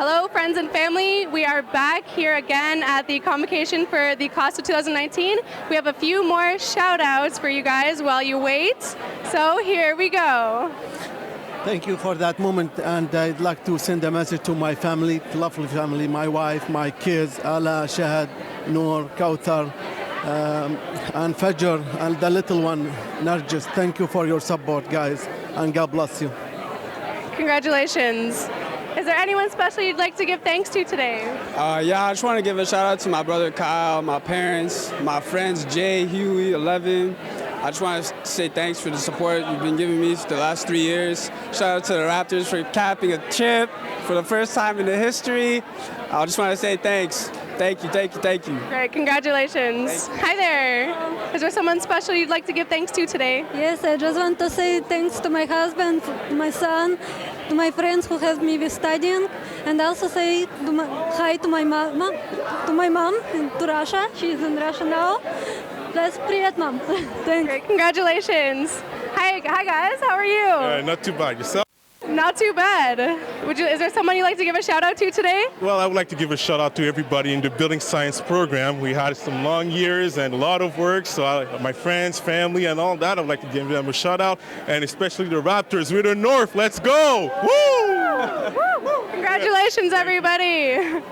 Hello, friends and family. We are back here again at the Convocation for the class of 2019. We have a few more shout outs for you guys while you wait. So here we go. Thank you for that moment, and I'd like to send a message to my family, lovely family, my wife, my kids, Ala, Shahad, Noor, Kautar, and Fajr, and the little one, Narjis. Thank you for your support, guys, and God bless you. Congratulations. Is there anyone special you'd like to give thanks to today? Yeah, I just want to give a shout out to my brother Kyle, my parents, my friends Jay, Huey, 11. I just want to say thanks for the support you've been giving me the last 3 years. Shout out to the Raptors for capping a chip for the first time in the history. I just want to say thanks. Thank you, thank you, thank you. Great, congratulations. Hi there. Is there someone special you'd like to give thanks to today? Yes, I just want to say thanks to my husband, to my son, to my friends who helped me with studying, and also say hi to my mom to Russia. She's in Russia now. That's привет, mom. Thanks. Great, congratulations. Hi guys, how are you? Not too bad. Yourself? Not too bad. Is there someone you'd like to give a shout out to today? Well, I would like to give a shout out to everybody in the building science program. We had some long years and a lot of work, so my friends, family, and all that, I'd like to give them a shout out, and especially the Raptors. We're the North. Let's go! Woo! Congratulations, everybody.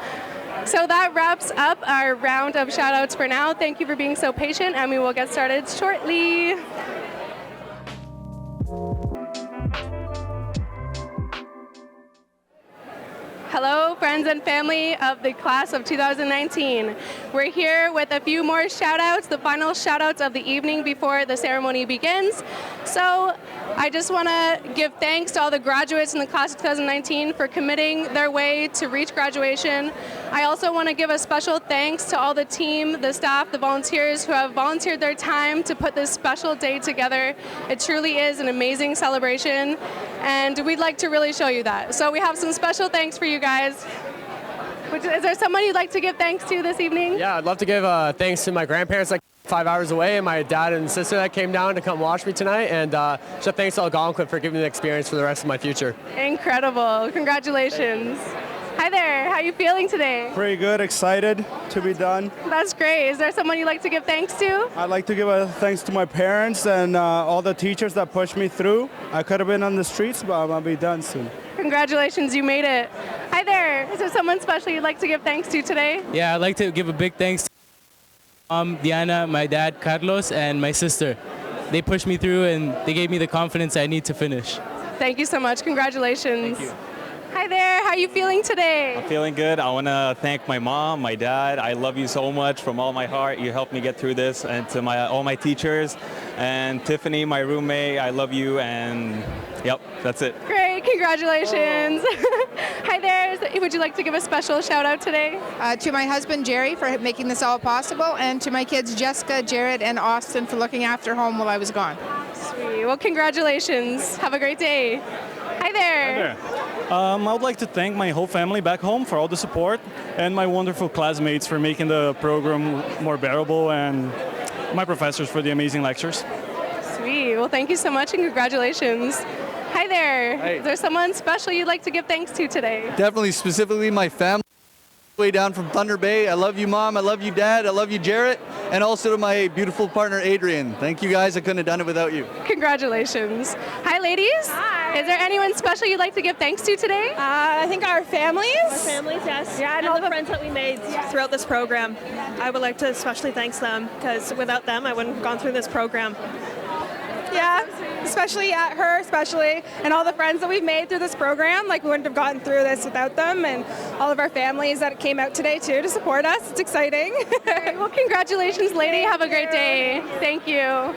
So that wraps up our round of shout outs for now. Thank you for being so patient, and we will get started shortly. Hello, friends and family of the class of 2019. We're here with a few more shout-outs, the final shout-outs of the evening before the ceremony begins. So I just want to give thanks to all the graduates in the class of 2019 for committing their way to reach graduation. I also want to give a special thanks to all the team, the staff, the volunteers who have volunteered their time to put this special day together. It truly is an amazing celebration, and we'd like to really show you that. So we have some special thanks for you guys. Is there someone you'd like to give thanks to this evening? Yeah, I'd love to give thanks to my grandparents that 5 hours away, and my dad and sister that came down to come watch me tonight, and just thanks to Algonquin for giving me the experience for the rest of my future. Incredible. Congratulations. Hi there. How are you feeling today? Pretty good. Excited to be done. That's great. Is there someone you'd like to give thanks to? I'd like to give a thanks to my parents and all the teachers that pushed me through. I could have been on the streets, but I'll be done soon. Congratulations, you made it. Hi there. Is there someone special you'd like to give thanks to today? Yeah, I'd like to give a big thanks to Mom, Diana, my dad, Carlos, and my sister. They pushed me through and they gave me the confidence I need to finish. Thank you so much. Congratulations. Thank you. Hi there. How are you feeling today? I'm feeling good. I want to thank my mom, my dad. I love you so much from all my heart. You helped me get through this, and to all my teachers, and Tiffany, my roommate. I love you, and yep, that's it. Great. Congratulations. Hi there. Would you like to give a special shout out today? To my husband, Jerry, for making this all possible, and to my kids, Jessica, Jared, and Austin, for looking after home while I was gone. Sweet. Well, congratulations. Have a great day. Hi there. Hi there. I would like to thank my whole family back home for all the support, and my wonderful classmates for making the program more bearable, and my professors for the amazing lectures. Sweet. Well, thank you so much, and congratulations. Hi there. Hi. Is there someone special you'd like to give thanks to today? Definitely, specifically my family. Way down from Thunder Bay. I love you, Mom. I love you, Dad. I love you, Jarrett. And also to my beautiful partner, Adrian. Thank you, guys. I couldn't have done it without you. Congratulations. Hi, ladies. Hi. Is there anyone special you'd like to give thanks to today? I think our families. Our families, yes. Yeah, and all the friends that we made throughout this program. I would like to especially thank them, because without them, I wouldn't have gone through this program. Yeah, especially her, and all the friends that we've made through this program. Like, we wouldn't have gotten through this without them, and all of our families that came out today too to support us. It's exciting. Well, congratulations, lady. Have a great day. Thank you.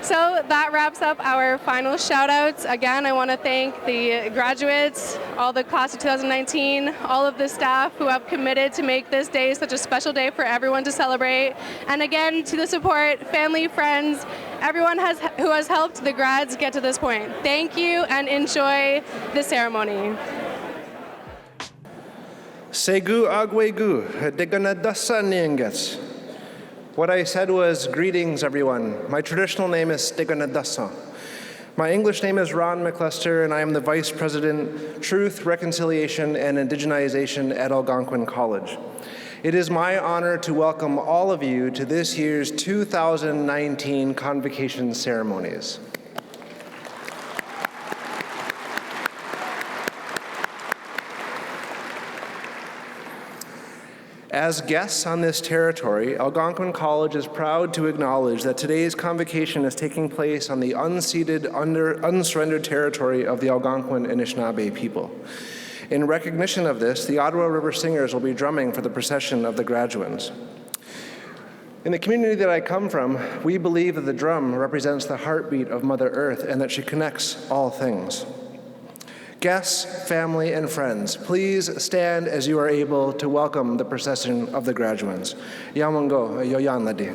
So that wraps up our final shout-outs. Again, I want to thank the graduates, all the class of 2019, all of the staff who have committed to make this day such a special day for everyone to celebrate. And again, to the support, family, friends, everyone who has helped the grads get to this point. Thank you, and enjoy the ceremony. Segu agwegu, deganadasa ningas. What I said was, greetings everyone. My traditional name is Stiganadasa. My English name is Ron McCluster, and I am the Vice President, Truth, Reconciliation, and Indigenization at Algonquin College. It is my honor to welcome all of you to this year's 2019 Convocation ceremonies. As guests on this territory, Algonquin College is proud to acknowledge that today's convocation is taking place on the unceded, unsurrendered territory of the Algonquin Anishinaabe people. In recognition of this, the Ottawa River Singers will be drumming for the procession of the graduands. In the community that I come from, we believe that the drum represents the heartbeat of Mother Earth and that she connects all things. Guests, family, and friends, please stand as you are able to welcome the procession of the graduands. Yamungo, Yoyan Ladi.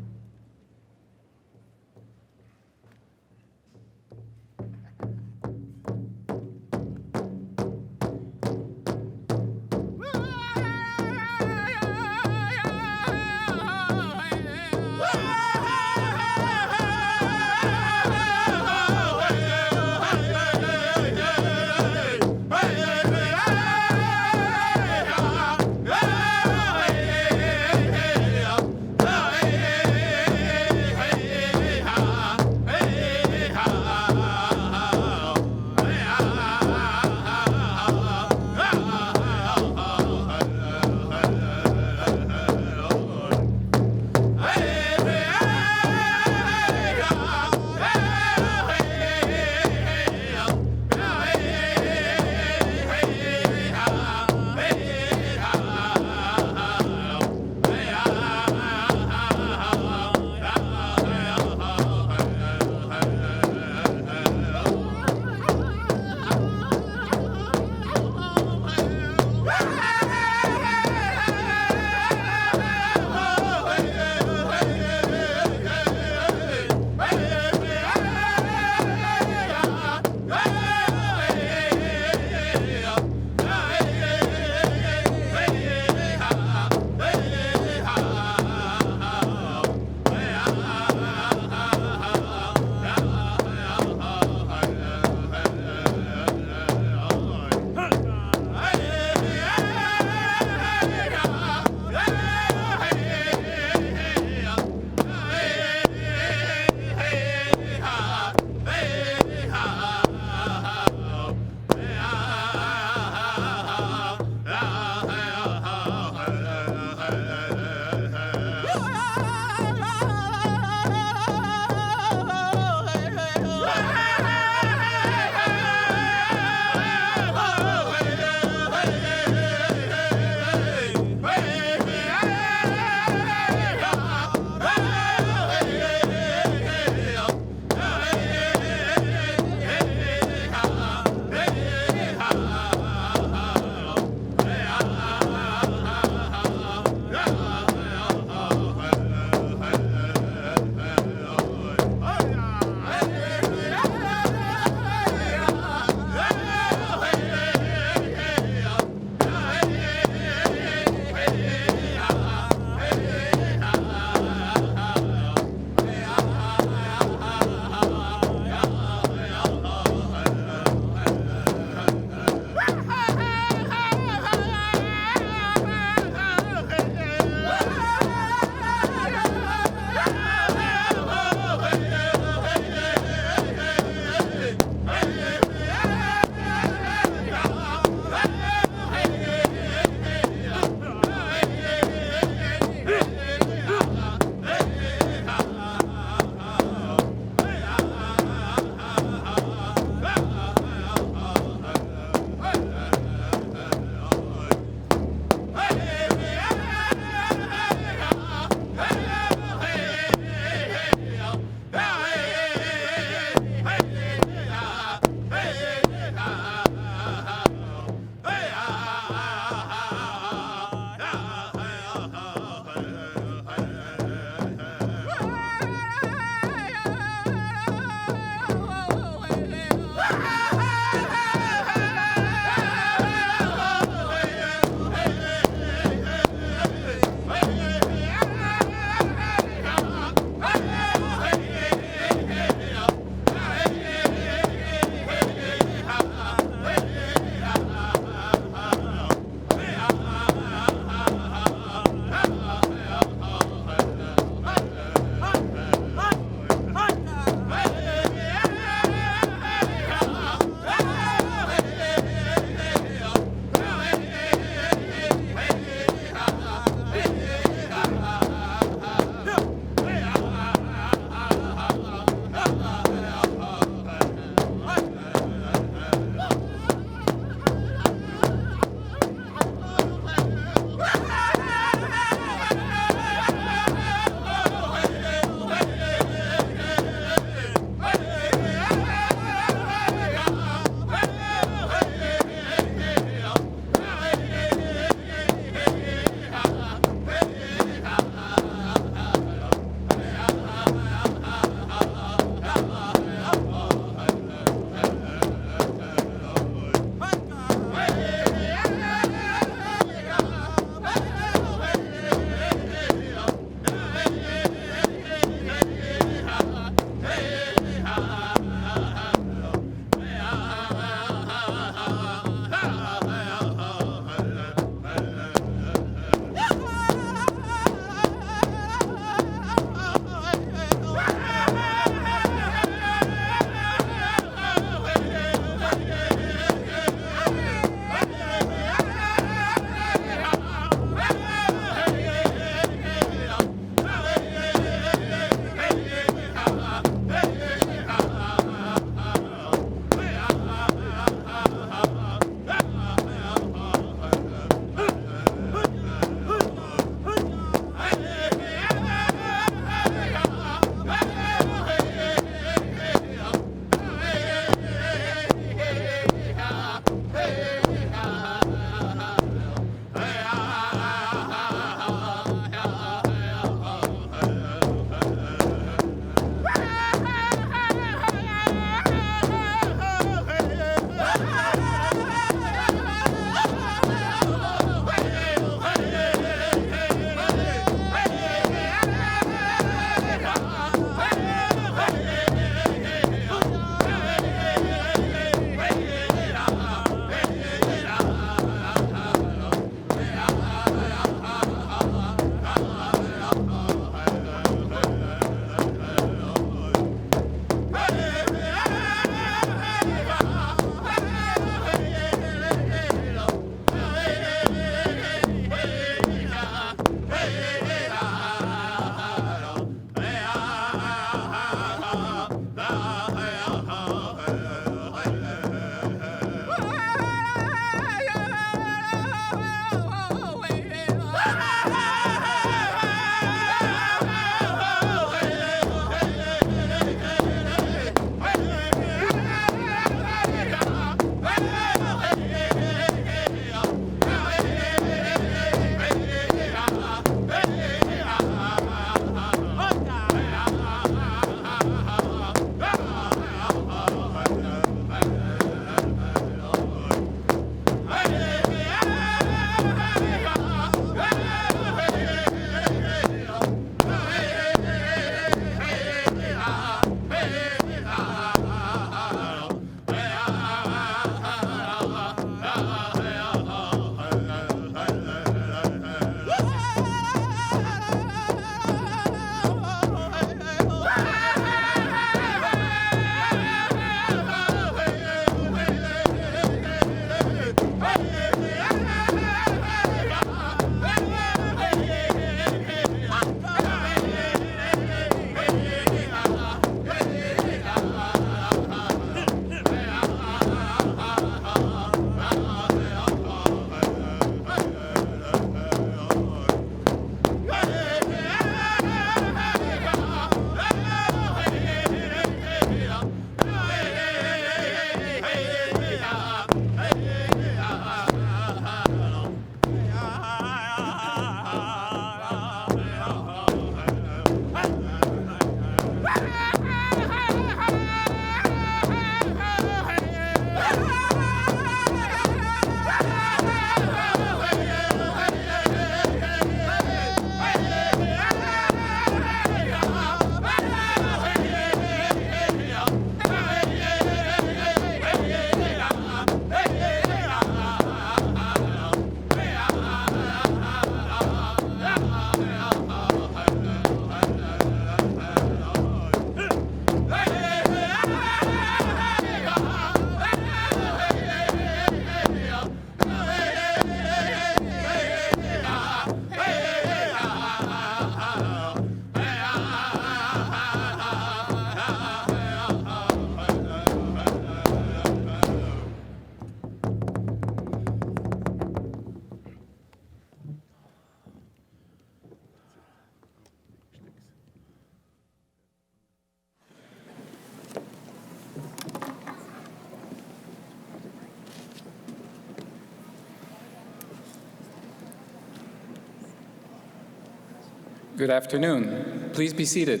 Good afternoon. Please be seated.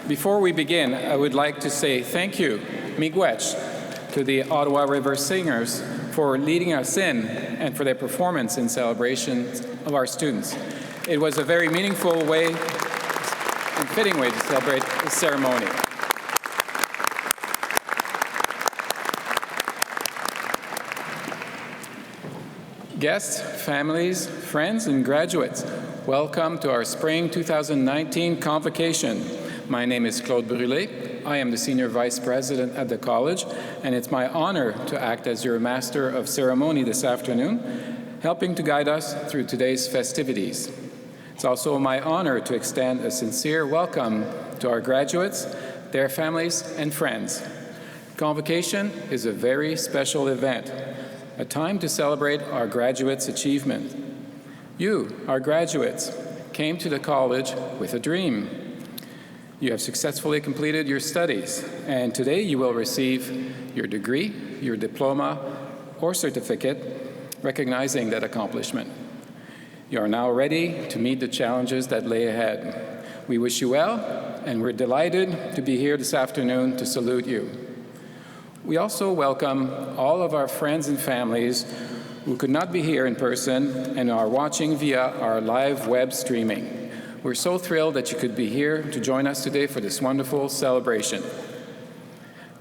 Before we begin, I would like to say thank you, miigwech, to the Ottawa River Singers for leading us in and for their performance in celebration of our students. It was a very meaningful way and fitting way to celebrate the ceremony. Guests, families, friends, and graduates, welcome to our Spring 2019 Convocation. My name is Claude Brûlé. I am the Senior Vice President at the college, and it's my honor to act as your Master of Ceremony this afternoon, helping to guide us through today's festivities. It's also my honor to extend a sincere welcome to our graduates, their families, and friends. Convocation is a very special event, a time to celebrate our graduates' achievement. You, our graduates, came to the college with a dream. You have successfully completed your studies, and today you will receive your degree, your diploma, or certificate recognizing that accomplishment. You are now ready to meet the challenges that lay ahead. We wish you well, and we're delighted to be here this afternoon to salute you. We also welcome all of our friends and families who could not be here in person and are watching via our live web streaming. We're so thrilled that you could be here to join us today for this wonderful celebration.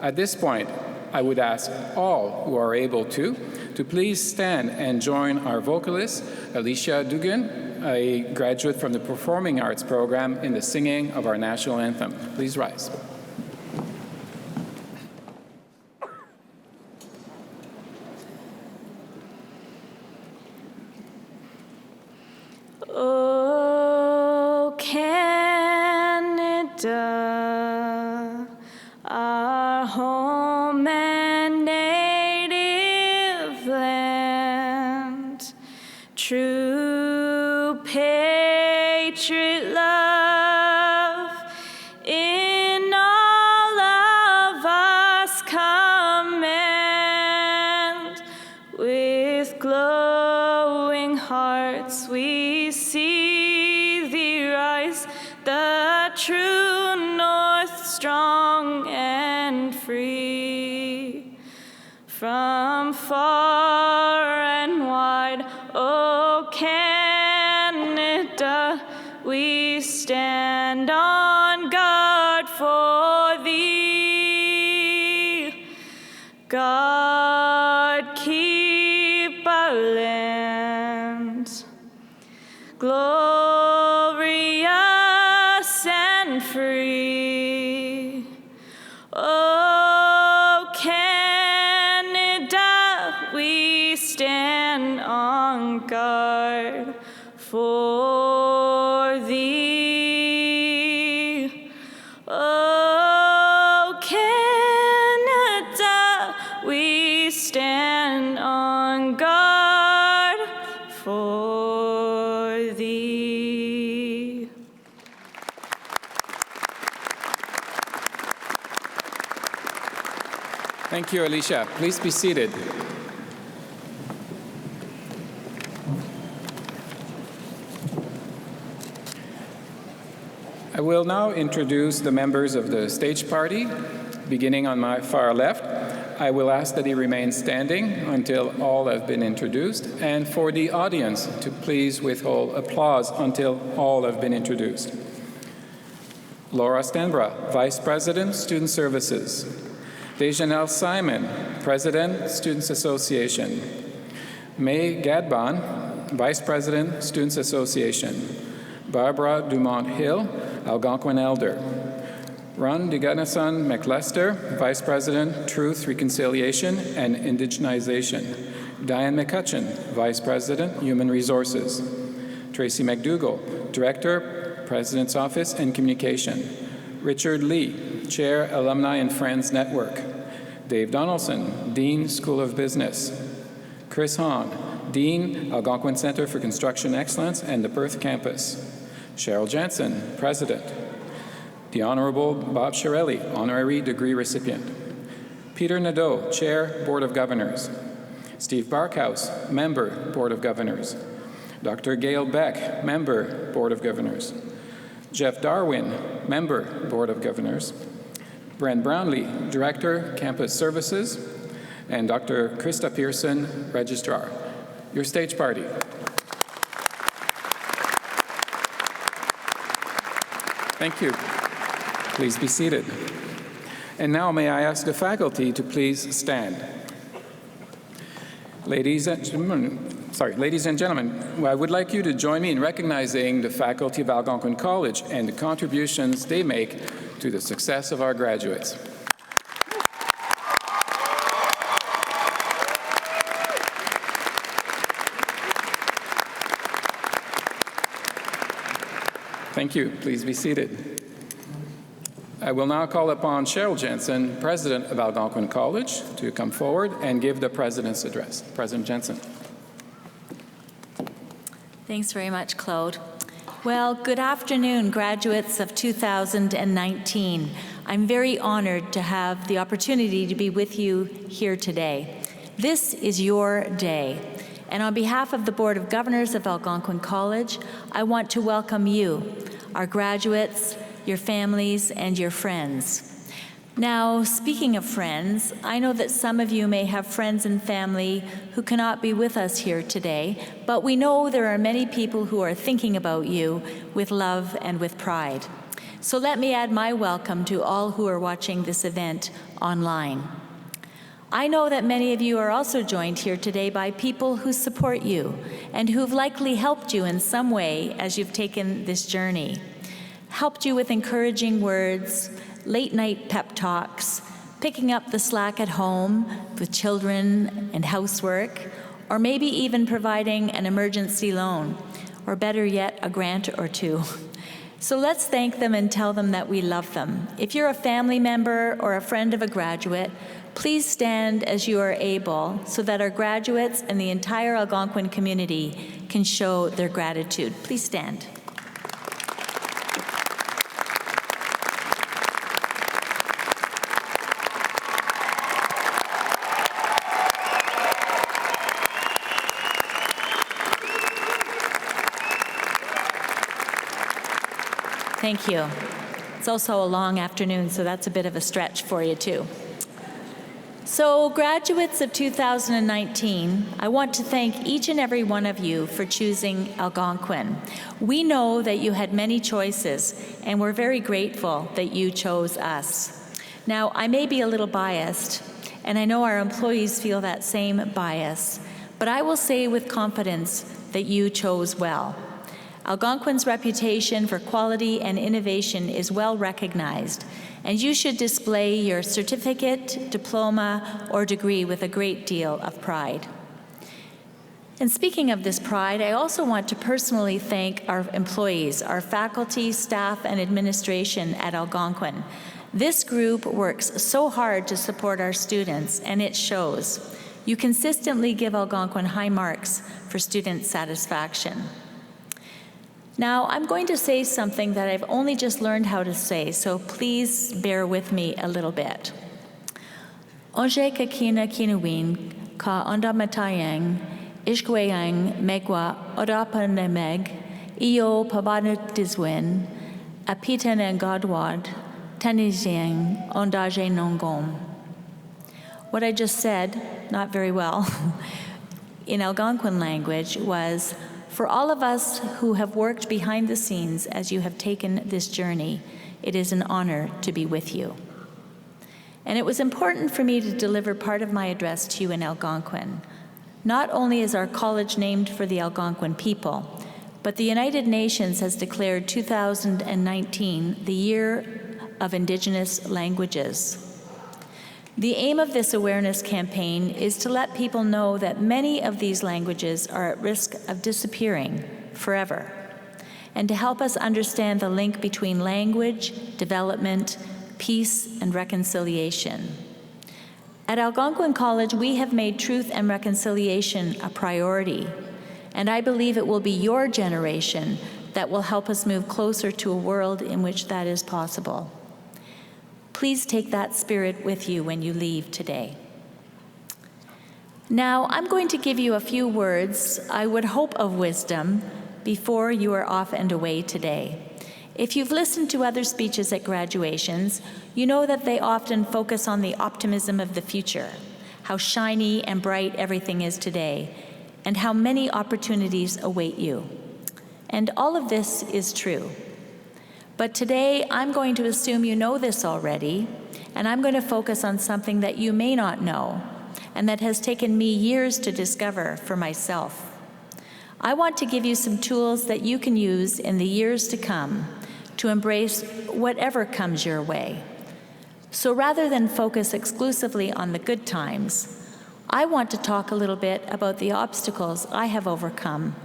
At this point, I would ask all who are able to please stand and join our vocalist, Alicia Dugan, a graduate from the Performing Arts program, in the singing of our national anthem. Please rise. Oh, can Canada, our home and native land, true patriot love in all of us command. With glowing hearts we see thee rise, the true north, strong and free. From far and wide, O Canada, we stand on guard for thee. God keep our land glorious and free. Oh, Canada, we stand on guard for thee. Oh, Canada, we stand on guard for thee. Thank you, Alicia. Please be seated. I will now introduce the members of the stage party. Beginning on my far left, I will ask that he remain standing until all have been introduced, and for the audience to please withhold applause until all have been introduced. Laura Stenbra, Vice President, Student Services. Dejanelle Simon, President, Students Association. May Gadban, Vice President, Students Association. Barbara Dumont-Hill, Algonquin Elder. Ron Diganason McLester, Vice President, Truth, Reconciliation, and Indigenization. Diane McCutcheon, Vice President, Human Resources. Tracy McDougall, Director, President's Office and Communication. Richard Lee, Chair, Alumni and Friends Network. Dave Donaldson, Dean, School of Business. Chris Hahn, Dean, Algonquin Center for Construction Excellence and the Perth Campus. Cheryl Jansen, President. The Honorable Bob Shirelli, Honorary Degree Recipient. Peter Nadeau, Chair, Board of Governors. Steve Barkhouse, Member, Board of Governors. Dr. Gail Beck, Member, Board of Governors. Jeff Darwin, Member, Board of Governors. Brent Brownlee, Director, Campus Services. And Dr. Krista Pearson, Registrar. Your stage party. Thank you. Please be seated. And now may I ask the faculty to please stand. Ladies and gentlemen, I would like you to join me in recognizing the faculty of Algonquin College and the contributions they make to the success of our graduates. Thank you. Please be seated. I will now call upon Cheryl Jensen, President of Algonquin College, to come forward and give the President's address. President Jensen. Thanks very much, Claude. Well, good afternoon, graduates of 2019. I'm very honored to have the opportunity to be with you here today. This is your day. And on behalf of the Board of Governors of Algonquin College, I want to welcome you, our graduates, your families, and your friends. Now, speaking of friends, I know that some of you may have friends and family who cannot be with us here today, but we know there are many people who are thinking about you with love and with pride. So let me add my welcome to all who are watching this event online. I know that many of you are also joined here today by people who support you and who've likely helped you in some way as you've taken this journey. Helped you with encouraging words, late-night pep talks, picking up the slack at home with children and housework, or maybe even providing an emergency loan, or better yet, a grant or two. So let's thank them and tell them that we love them. If you're a family member or a friend of a graduate, please stand as you are able so that our graduates and the entire Algonquin community can show their gratitude. Please stand. Thank you. It's also a long afternoon, so that's a bit of a stretch for you, too. So, graduates of 2019, I want to thank each and every one of you for choosing Algonquin. We know that you had many choices, and we're very grateful that you chose us. Now, I may be a little biased, and I know our employees feel that same bias, but I will say with confidence that you chose well. Algonquin's reputation for quality and innovation is well recognized, and you should display your certificate, diploma, or degree with a great deal of pride. And speaking of this pride, I also want to personally thank our employees, our faculty, staff, and administration at Algonquin. This group works so hard to support our students, and it shows. You consistently give Algonquin high marks for student satisfaction. Now, I'm going to say something that I've only just learned how to say, so please bear with me a little bit. Onje ka kina kinawin ka onda matayang ishkwayang megwa odapanemeg iyo pabanatizwin apitan and godwad tanizing ondaje nongom. What I just said, not very well, in Algonquin language was, for all of us who have worked behind the scenes as you have taken this journey, it is an honor to be with you. And it was important for me to deliver part of my address to you in Algonquin. Not only is our college named for the Algonquin people, but the United Nations has declared 2019 the Year of Indigenous Languages. The aim of this awareness campaign is to let people know that many of these languages are at risk of disappearing forever, and to help us understand the link between language, development, peace, and reconciliation. At Algonquin College, we have made truth and reconciliation a priority, and I believe it will be your generation that will help us move closer to a world in which that is possible. Please take that spirit with you when you leave today. Now, I'm going to give you a few words, I would hope of wisdom, before you are off and away today. If you've listened to other speeches at graduations, you know that they often focus on the optimism of the future, how shiny and bright everything is today, and how many opportunities await you. And all of this is true. But today, I'm going to assume you know this already, and I'm going to focus on something that you may not know, and that has taken me years to discover for myself. I want to give you some tools that you can use in the years to come to embrace whatever comes your way. So rather than focus exclusively on the good times, I want to talk a little bit about the obstacles I have overcome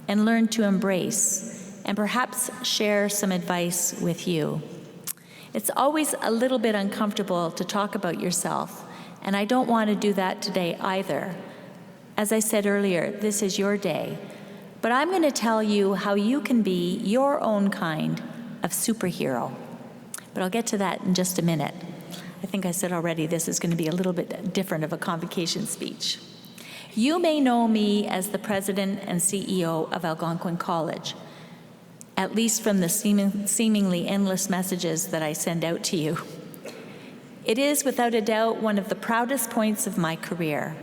and learned to embrace, and perhaps share some advice with you. It's always a little bit uncomfortable to talk about yourself, and I don't want to do that today either. As I said earlier, this is your day, but I'm going to tell you how you can be your own kind of superhero. But I'll get to that in just a minute. I think I said already this is going to be a little bit different of a convocation speech. You may know me as the president and CEO of Algonquin College, at least from the seemingly endless messages that I send out to you. It is, without a doubt, one of the proudest points of my career.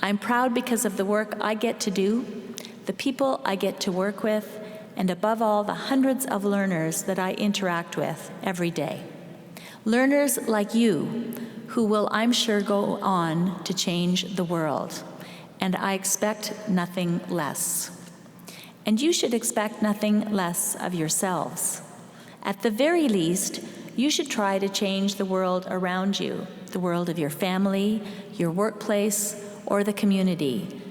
I'm proud because of the work I get to do, the people I get to work with, and above all, the hundreds of learners that I interact with every day. Learners like you, who will, I'm sure, go on to change the world, and I expect nothing less. And you should expect nothing less of yourselves. At the very least, you should try to change the world around you, the world of your family, your workplace, or the community,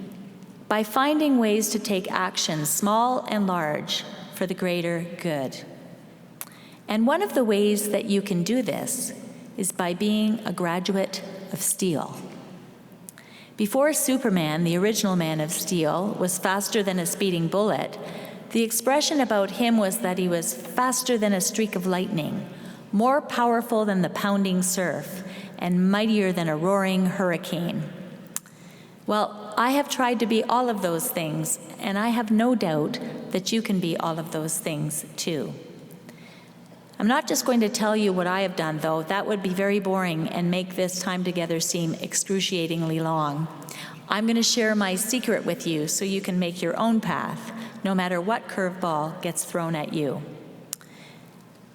by finding ways to take action, small and large, for the greater good. And one of the ways that you can do this is by being a graduate of steel. Before Superman, the original Man of Steel, was faster than a speeding bullet, the expression about him was that he was faster than a streak of lightning, more powerful than the pounding surf, and mightier than a roaring hurricane. Well, I have tried to be all of those things, and I have no doubt that you can be all of those things too. I'm not just going to tell you what I have done, though. That would be very boring and make this time together seem excruciatingly long. I'm going to share my secret with you so you can make your own path, no matter what curveball gets thrown at you.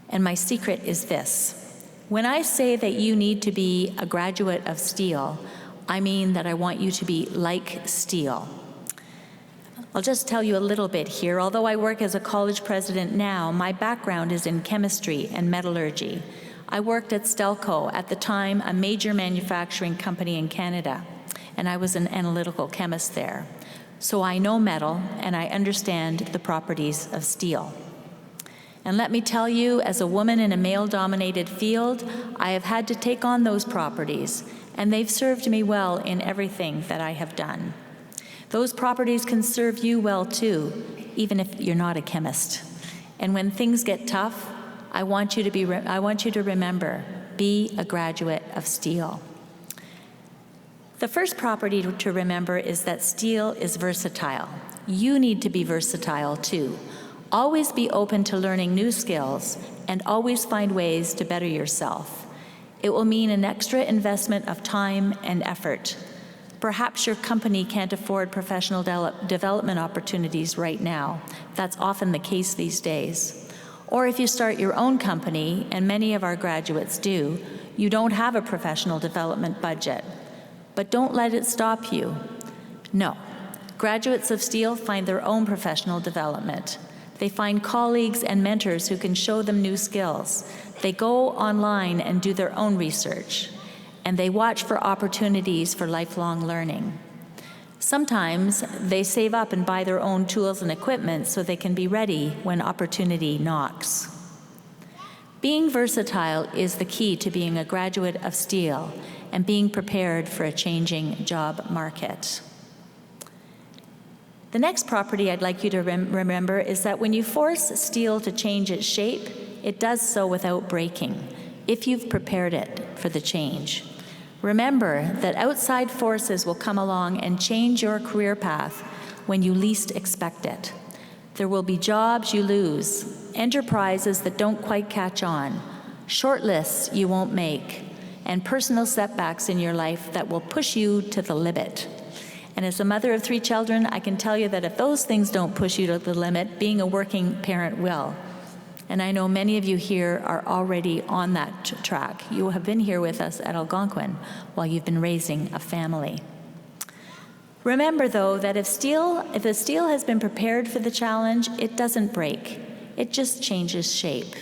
And my secret is this. When I say that you need to be a graduate of steel, I mean that I want you to be like steel. I'll just tell you a little bit here. Although I work as a college president now, my background is in chemistry and metallurgy. I worked at Stelco, at the time a major manufacturing company in Canada, and I was an analytical chemist there. So I know metal, and I understand the properties of steel. And let me tell you, as a woman in a male-dominated field, I have had to take on those properties, and they've served me well in everything that I have done. Those properties can serve you well too, even if you're not a chemist. And when things get tough, I want you to remember, be a graduate of steel. The first property to remember is that steel is versatile. You need to be versatile too. Always be open to learning new skills and always find ways to better yourself. It will mean an extra investment of time and effort. Perhaps your company can't afford professional development opportunities right now. That's often the case these days. Or if you start your own company, and many of our graduates do, you don't have a professional development budget. But don't let it stop you. No. Graduates of steel find their own professional development. They find colleagues and mentors who can show them new skills. They go online and do their own research. And they watch for opportunities for lifelong learning. Sometimes they save up and buy their own tools and equipment so they can be ready when opportunity knocks. Being versatile is the key to being a graduate of steel and being prepared for a changing job market. The next property I'd like you to remember is that when you force steel to change its shape, it does so without breaking, if you've prepared it for the change. Remember that outside forces will come along and change your career path when you least expect it. There will be jobs you lose, enterprises that don't quite catch on, shortlists you won't make, and personal setbacks in your life that will push you to the limit. And as a mother of 3 children, I can tell you that if those things don't push you to the limit, being a working parent will. And I know many of you here are already on that track. You have been here with us at Algonquin while you've been raising a family. Remember, though, that if the steel has been prepared for the challenge, it doesn't break. It just changes shape.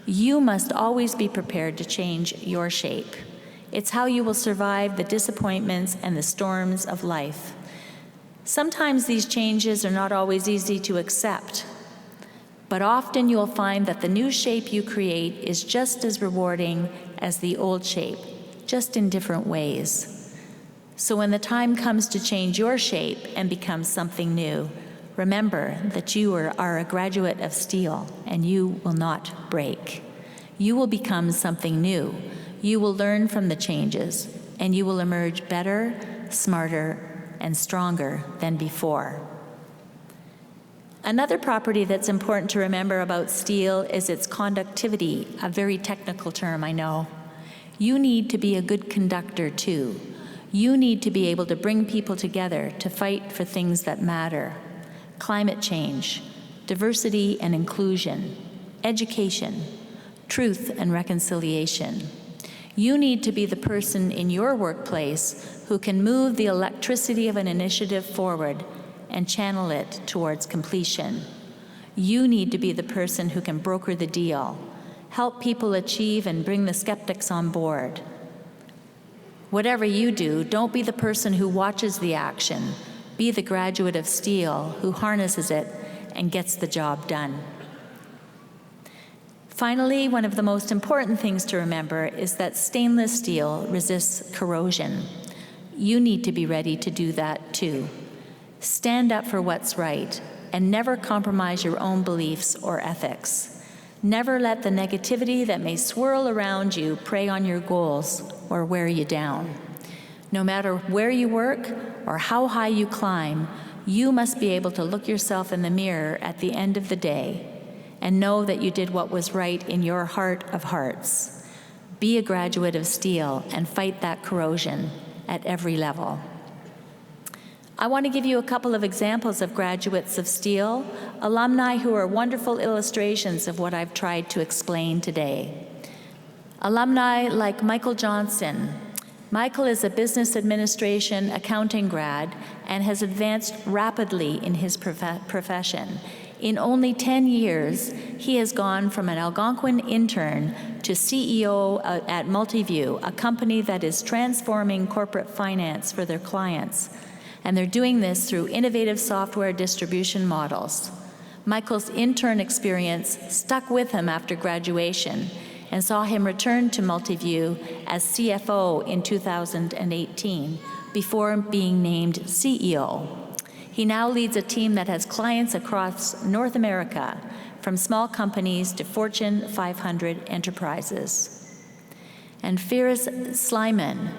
You must always be prepared to change your shape. It's how you will survive the disappointments and the storms of life. Sometimes these changes are not always easy to accept, but often you'll find that the new shape you create is just as rewarding as the old shape, just in different ways. So when the time comes to change your shape and become something new, remember that you are a graduate of steel and you will not break. You will become something new. You will learn from the changes and you will emerge better, smarter, and stronger than before. Another property that's important to remember about steel is its conductivity, a very technical term, I know. You need to be a good conductor, too. You need to be able to bring people together to fight for things that matter. Climate change, diversity and inclusion, education, truth and reconciliation. You need to be the person in your workplace who can move the electricity of an initiative forward and channel it towards completion. You need to be the person who can broker the deal, help people achieve and bring the skeptics on board. Whatever you do, don't be the person who watches the action. Be the graduate of steel who harnesses it and gets the job done. Finally, one of the most important things to remember is that stainless steel resists corrosion. You need to be ready to do that too. Stand up for what's right and never compromise your own beliefs or ethics. Never let the negativity that may swirl around you prey on your goals or wear you down. No matter where you work or how high you climb, you must be able to look yourself in the mirror at the end of the day and know that you did what was right in your heart of hearts. Be a graduate of steel and fight that corrosion at every level. I want to give you a couple of examples of graduates of steel, alumni who are wonderful illustrations of what I've tried to explain today. Alumni like Michael Johnson. Michael is a business administration accounting grad and has advanced rapidly in his profession. In only 10 years, he has gone from an Algonquin intern to CEO at Multiview, a company that is transforming corporate finance for their clients. And they're doing this through innovative software distribution models. Michael's intern experience stuck with him after graduation and saw him return to Multiview as CFO in 2018 before being named CEO. He now leads a team that has clients across North America, from small companies to Fortune 500 enterprises. And Firas Slyman,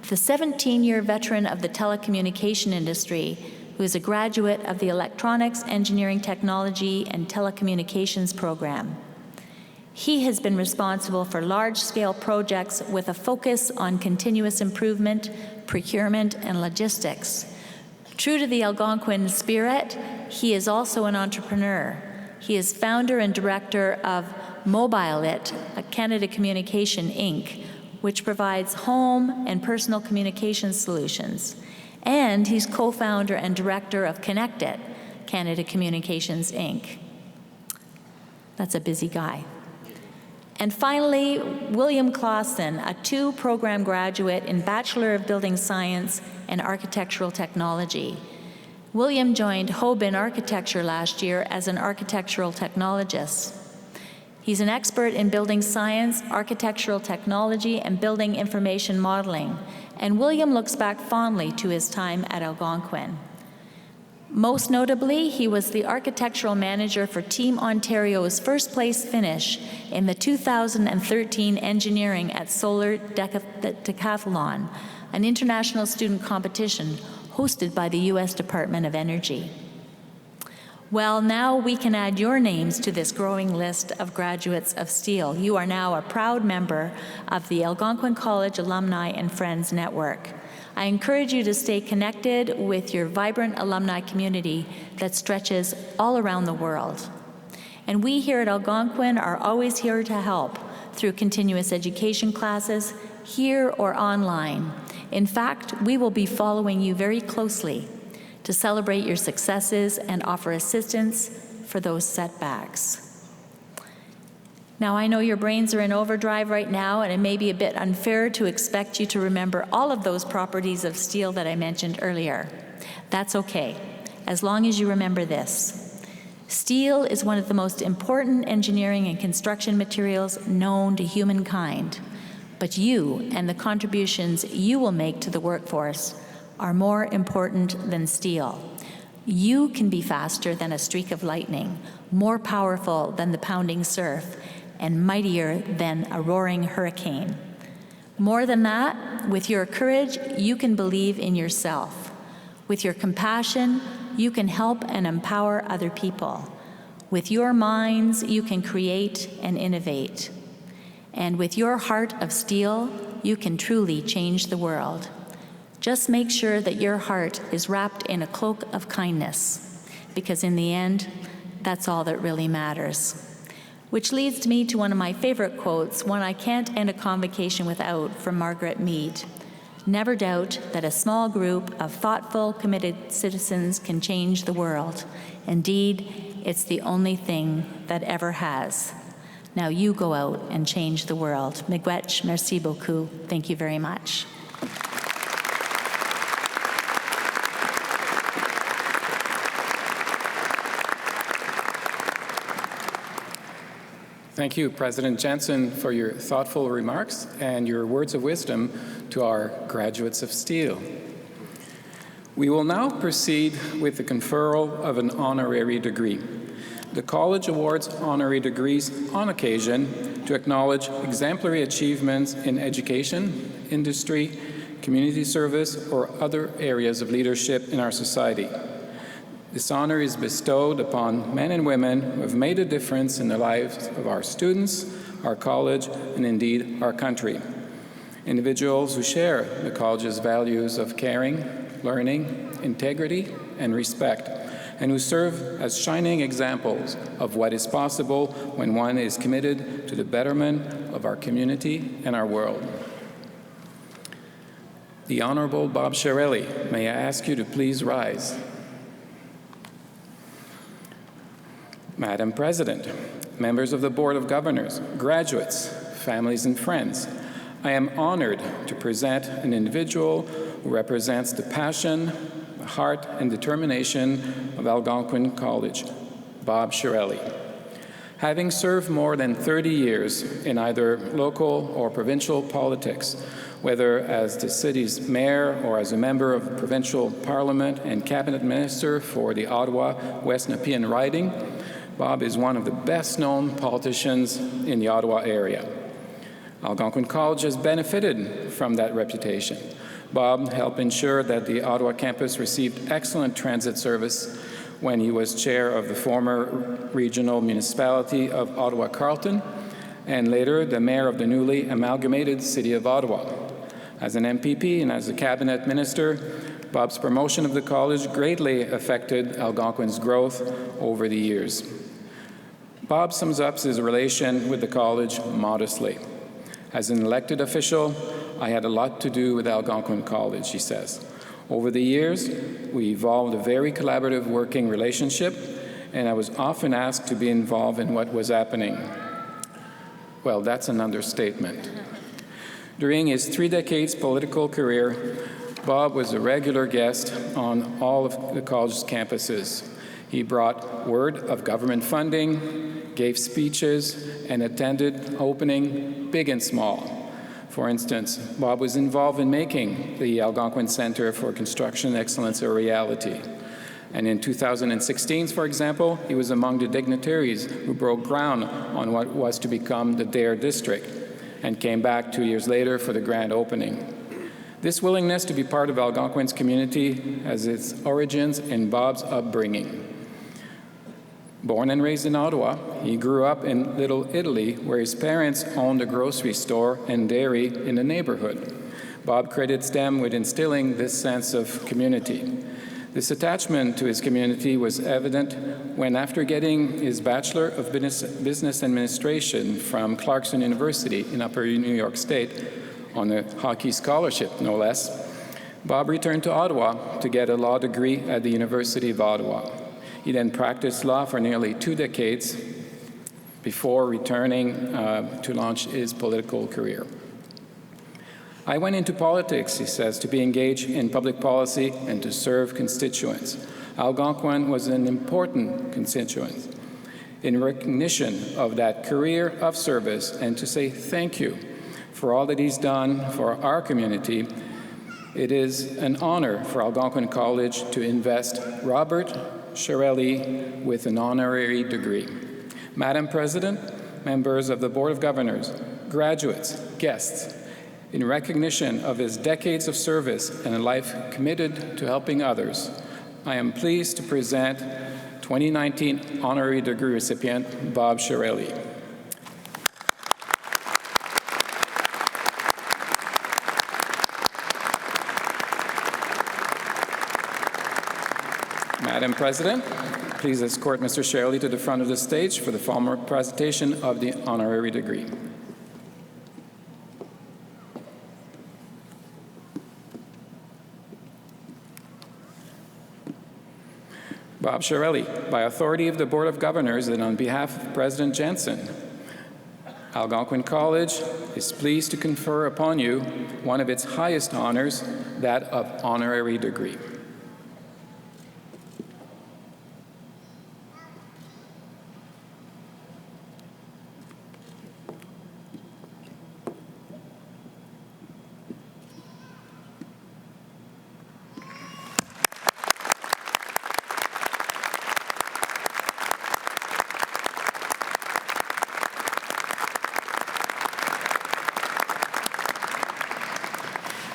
the 17-year veteran of the telecommunication industry, who is a graduate of the Electronics, Engineering, Technology, and Telecommunications program. He has been responsible for large-scale projects with a focus on continuous improvement, procurement, and logistics. True to the Algonquin spirit, he is also an entrepreneur. He is founder and director of Mobilit, Canada Communication, Inc., which provides home and personal communication solutions. And he's co-founder and director of Connectit, Canada Communications, Inc. That's a busy guy. And finally, William Clausen, a 2-program graduate in Bachelor of Building Science and Architectural Technology. William joined Hobin Architecture last year as an architectural technologist. He's an expert in building science, architectural technology, and building information modeling, and William looks back fondly to his time at Algonquin. Most notably, he was the architectural manager for Team Ontario's first-place finish in the 2013 Engineering at Solar Decathlon, an international student competition hosted by the U.S. Department of Energy. Well, now we can add your names to this growing list of graduates of steel. You are now a proud member of the Algonquin College Alumni and Friends Network. I encourage you to stay connected with your vibrant alumni community that stretches all around the world. And we here at Algonquin are always here to help through continuous education classes, here or online. In fact, we will be following you very closely to celebrate your successes and offer assistance for those setbacks. Now, I know your brains are in overdrive right now, and it may be a bit unfair to expect you to remember all of those properties of steel that I mentioned earlier. That's okay, as long as you remember this. Steel is one of the most important engineering and construction materials known to humankind, but you and the contributions you will make to the workforce are more important than steel. You can be faster than a streak of lightning, more powerful than the pounding surf, and mightier than a roaring hurricane. More than that, with your courage, you can believe in yourself. With your compassion, you can help and empower other people. With your minds, you can create and innovate. And with your heart of steel, you can truly change the world. Just make sure that your heart is wrapped in a cloak of kindness, because in the end, that's all that really matters. Which leads me to one of my favorite quotes, one I can't end a convocation without, from Margaret Mead. Never doubt that a small group of thoughtful, committed citizens can change the world. Indeed, it's the only thing that ever has. Now you go out and change the world. Miigwech, merci beaucoup. Thank you very much. Thank you, President Jensen, for your thoughtful remarks and your words of wisdom to our graduates of Steele. We will now proceed with the conferral of an honorary degree. The college awards honorary degrees on occasion to acknowledge exemplary achievements in education, industry, community service, or other areas of leadership in our society. This honor is bestowed upon men and women who have made a difference in the lives of our students, our college, and indeed our country. Individuals who share the college's values of caring, learning, integrity, and respect, and who serve as shining examples of what is possible when one is committed to the betterment of our community and our world. The Honorable Bob Chiarelli, may I ask you to please rise. Madam President, members of the Board of Governors, graduates, families, and friends, I am honored to present an individual who represents the passion, the heart, and determination of Algonquin College, Bob Chiarelli. Having served more than 30 years in either local or provincial politics, whether as the city's mayor or as a member of provincial parliament and cabinet minister for the Ottawa West Nepean riding, Bob is one of the best-known politicians in the Ottawa area. Algonquin College has benefited from that reputation. Bob helped ensure that the Ottawa campus received excellent transit service when he was chair of the former regional municipality of Ottawa-Carleton, and later the mayor of the newly amalgamated city of Ottawa. As an MPP and as a cabinet minister, Bob's promotion of the college greatly affected Algonquin's growth over the years. Bob sums up his relation with the college modestly. As an elected official, I had a lot to do with Algonquin College, he says. Over the years, we evolved a very collaborative working relationship, and I was often asked to be involved in what was happening. Well, that's an understatement. During his 3 decades political career, Bob was a regular guest on all of the college's campuses. He brought word of government funding, gave speeches, and attended opening big and small. For instance, Bob was involved in making the Algonquin Center for Construction Excellence a reality. And in 2016, for example, he was among the dignitaries who broke ground on what was to become the Dare District and came back 2 years later for the grand opening. This willingness to be part of Algonquin's community has its origins in Bob's upbringing. Born and raised in Ottawa, he grew up in Little Italy, where his parents owned a grocery store and dairy in the neighborhood. Bob credits them with instilling this sense of community. This attachment to his community was evident when, after getting his Bachelor of Business Administration from Clarkson University in Upper New York State, on a hockey scholarship, no less, Bob returned to Ottawa to get a law degree at the University of Ottawa. He then practiced law for nearly 2 decades before returning to launch his political career. I went into politics, he says, to be engaged in public policy and to serve constituents. Algonquin was an important constituent. In recognition of that career of service and to say thank you for all that he's done for our community, it is an honor for Algonquin College to invest Robert Chiarelli with an honorary degree. Madam President, members of the Board of Governors, graduates, guests, in recognition of his decades of service and a life committed to helping others, I am pleased to present 2019 honorary degree recipient Bob Chiarelli. Madam President, please escort Mr. Chiarelli to the front of the stage for the formal presentation of the honorary degree. Bob Chiarelli, by authority of the Board of Governors and on behalf of President Jensen, Algonquin College is pleased to confer upon you one of its highest honors, that of honorary degree.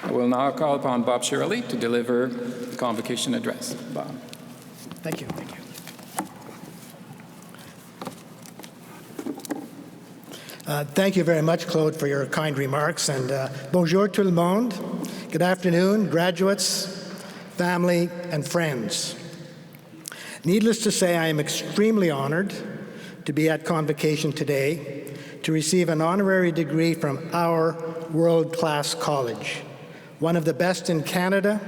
I will now call upon Bob Shirley to deliver the convocation address. Bob. Thank you. Thank you. Thank you very much, Claude, for your kind remarks. And bonjour tout le monde. Good afternoon, graduates, family, and friends. Needless to say, I am extremely honored to be at Convocation today to receive an honorary degree from our world-class college, one of the best in Canada,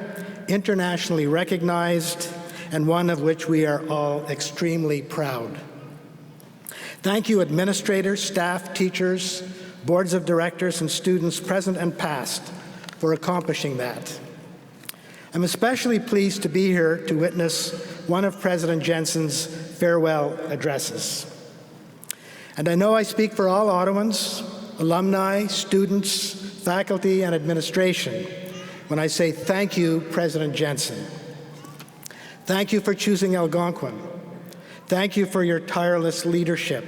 internationally recognized, and one of which we are all extremely proud. Thank you, administrators, staff, teachers, boards of directors, and students present and past for accomplishing that. I'm especially pleased to be here to witness one of President Jensen's farewell addresses. And I know I speak for all Ottawans, alumni, students, faculty, and administration when I say thank you, President Jensen. Thank you for choosing Algonquin. Thank you for your tireless leadership,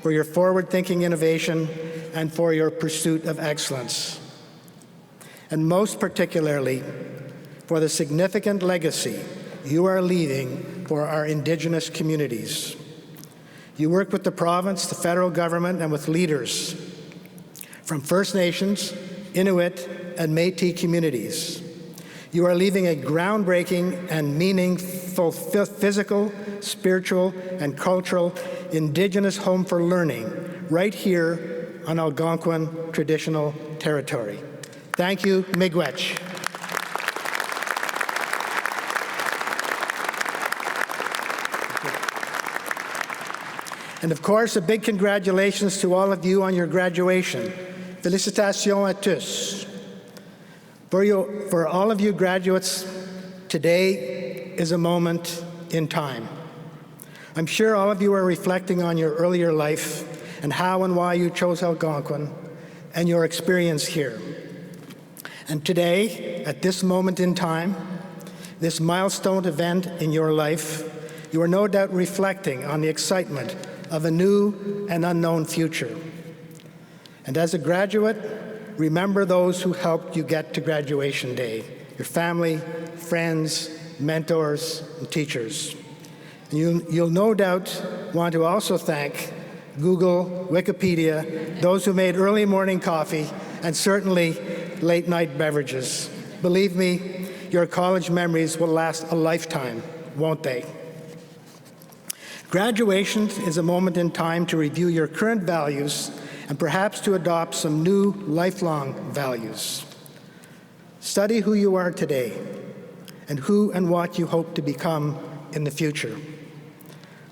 for your forward-thinking innovation, and for your pursuit of excellence. And most particularly, for the significant legacy you are leaving for our Indigenous communities. You work with the province, the federal government, and with leaders from First Nations, Inuit, and Métis communities. You are leaving a groundbreaking and meaningful physical, spiritual, and cultural Indigenous home for learning right here on Algonquin traditional territory. Thank you, Miigwech. And of course, a big congratulations to all of you on your graduation. Félicitations à tous. For all of you graduates, today is a moment in time. I'm sure all of you are reflecting on your earlier life and how and why you chose Algonquin and your experience here. And today, at this moment in time, this milestone event in your life, you are no doubt reflecting on the excitement of a new and unknown future. And as a graduate, remember those who helped you get to graduation day, your family, friends, mentors, and teachers. And you'll no doubt want to also thank Google, Wikipedia, those who made early morning coffee, and certainly late night beverages. Believe me, your college memories will last a lifetime, won't they? Graduation is a moment in time to review your current values and perhaps to adopt some new lifelong values. Study who you are today and who and what you hope to become in the future.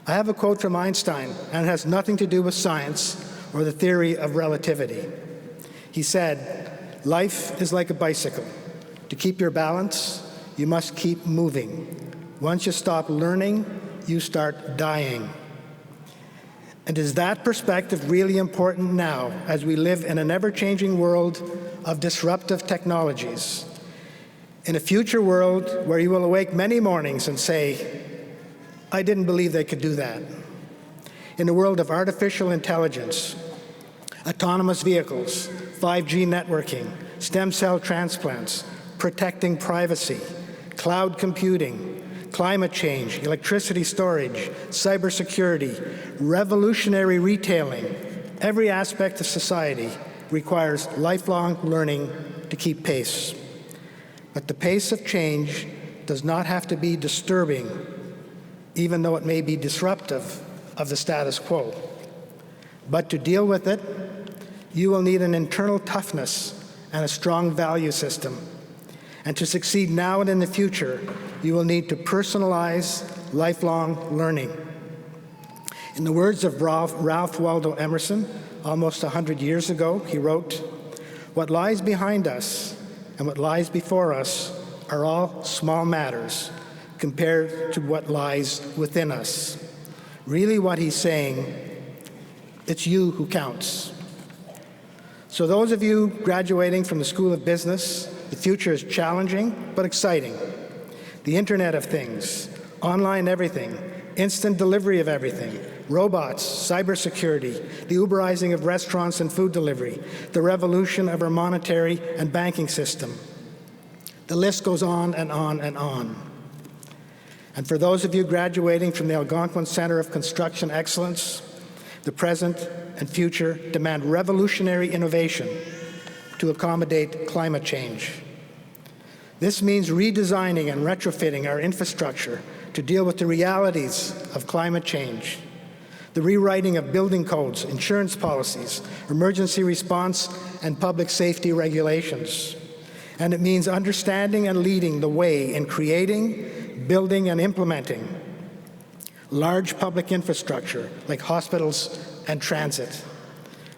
I have a quote from Einstein, and it has nothing to do with science or the theory of relativity. He said, "Life is like a bicycle. To keep your balance, you must keep moving. Once you stop learning, you start dying." And is that perspective really important now as we live in an ever-changing world of disruptive technologies? In a future world where you will awake many mornings and say, "I didn't believe they could do that." In a world of artificial intelligence, autonomous vehicles, 5G networking, stem cell transplants, protecting privacy, cloud computing, climate change, electricity storage, cybersecurity, revolutionary retailing, every aspect of society requires lifelong learning to keep pace. But the pace of change does not have to be disturbing, even though it may be disruptive of the status quo. But to deal with it, you will need an internal toughness and a strong value system. And to succeed now and in the future, you will need to personalize lifelong learning. In the words of Ralph Waldo Emerson, almost 100 years ago, he wrote, "What lies behind us and what lies before us are all small matters compared to what lies within us." Really what he's saying, it's you who counts. So those of you graduating from the School of Business, the future is challenging but exciting. The Internet of Things, online everything, instant delivery of everything, robots, cybersecurity, the Uberizing of restaurants and food delivery, the revolution of our monetary and banking system, The list goes on and on and on. And for those of you graduating from the Algonquin Center of Construction Excellence, the present and future demand revolutionary innovation to accommodate climate change. This means redesigning and retrofitting our infrastructure to deal with the realities of climate change, the rewriting of building codes, insurance policies, emergency response, and public safety regulations. And it means understanding and leading the way in creating, building, and implementing large public infrastructure like hospitals and transit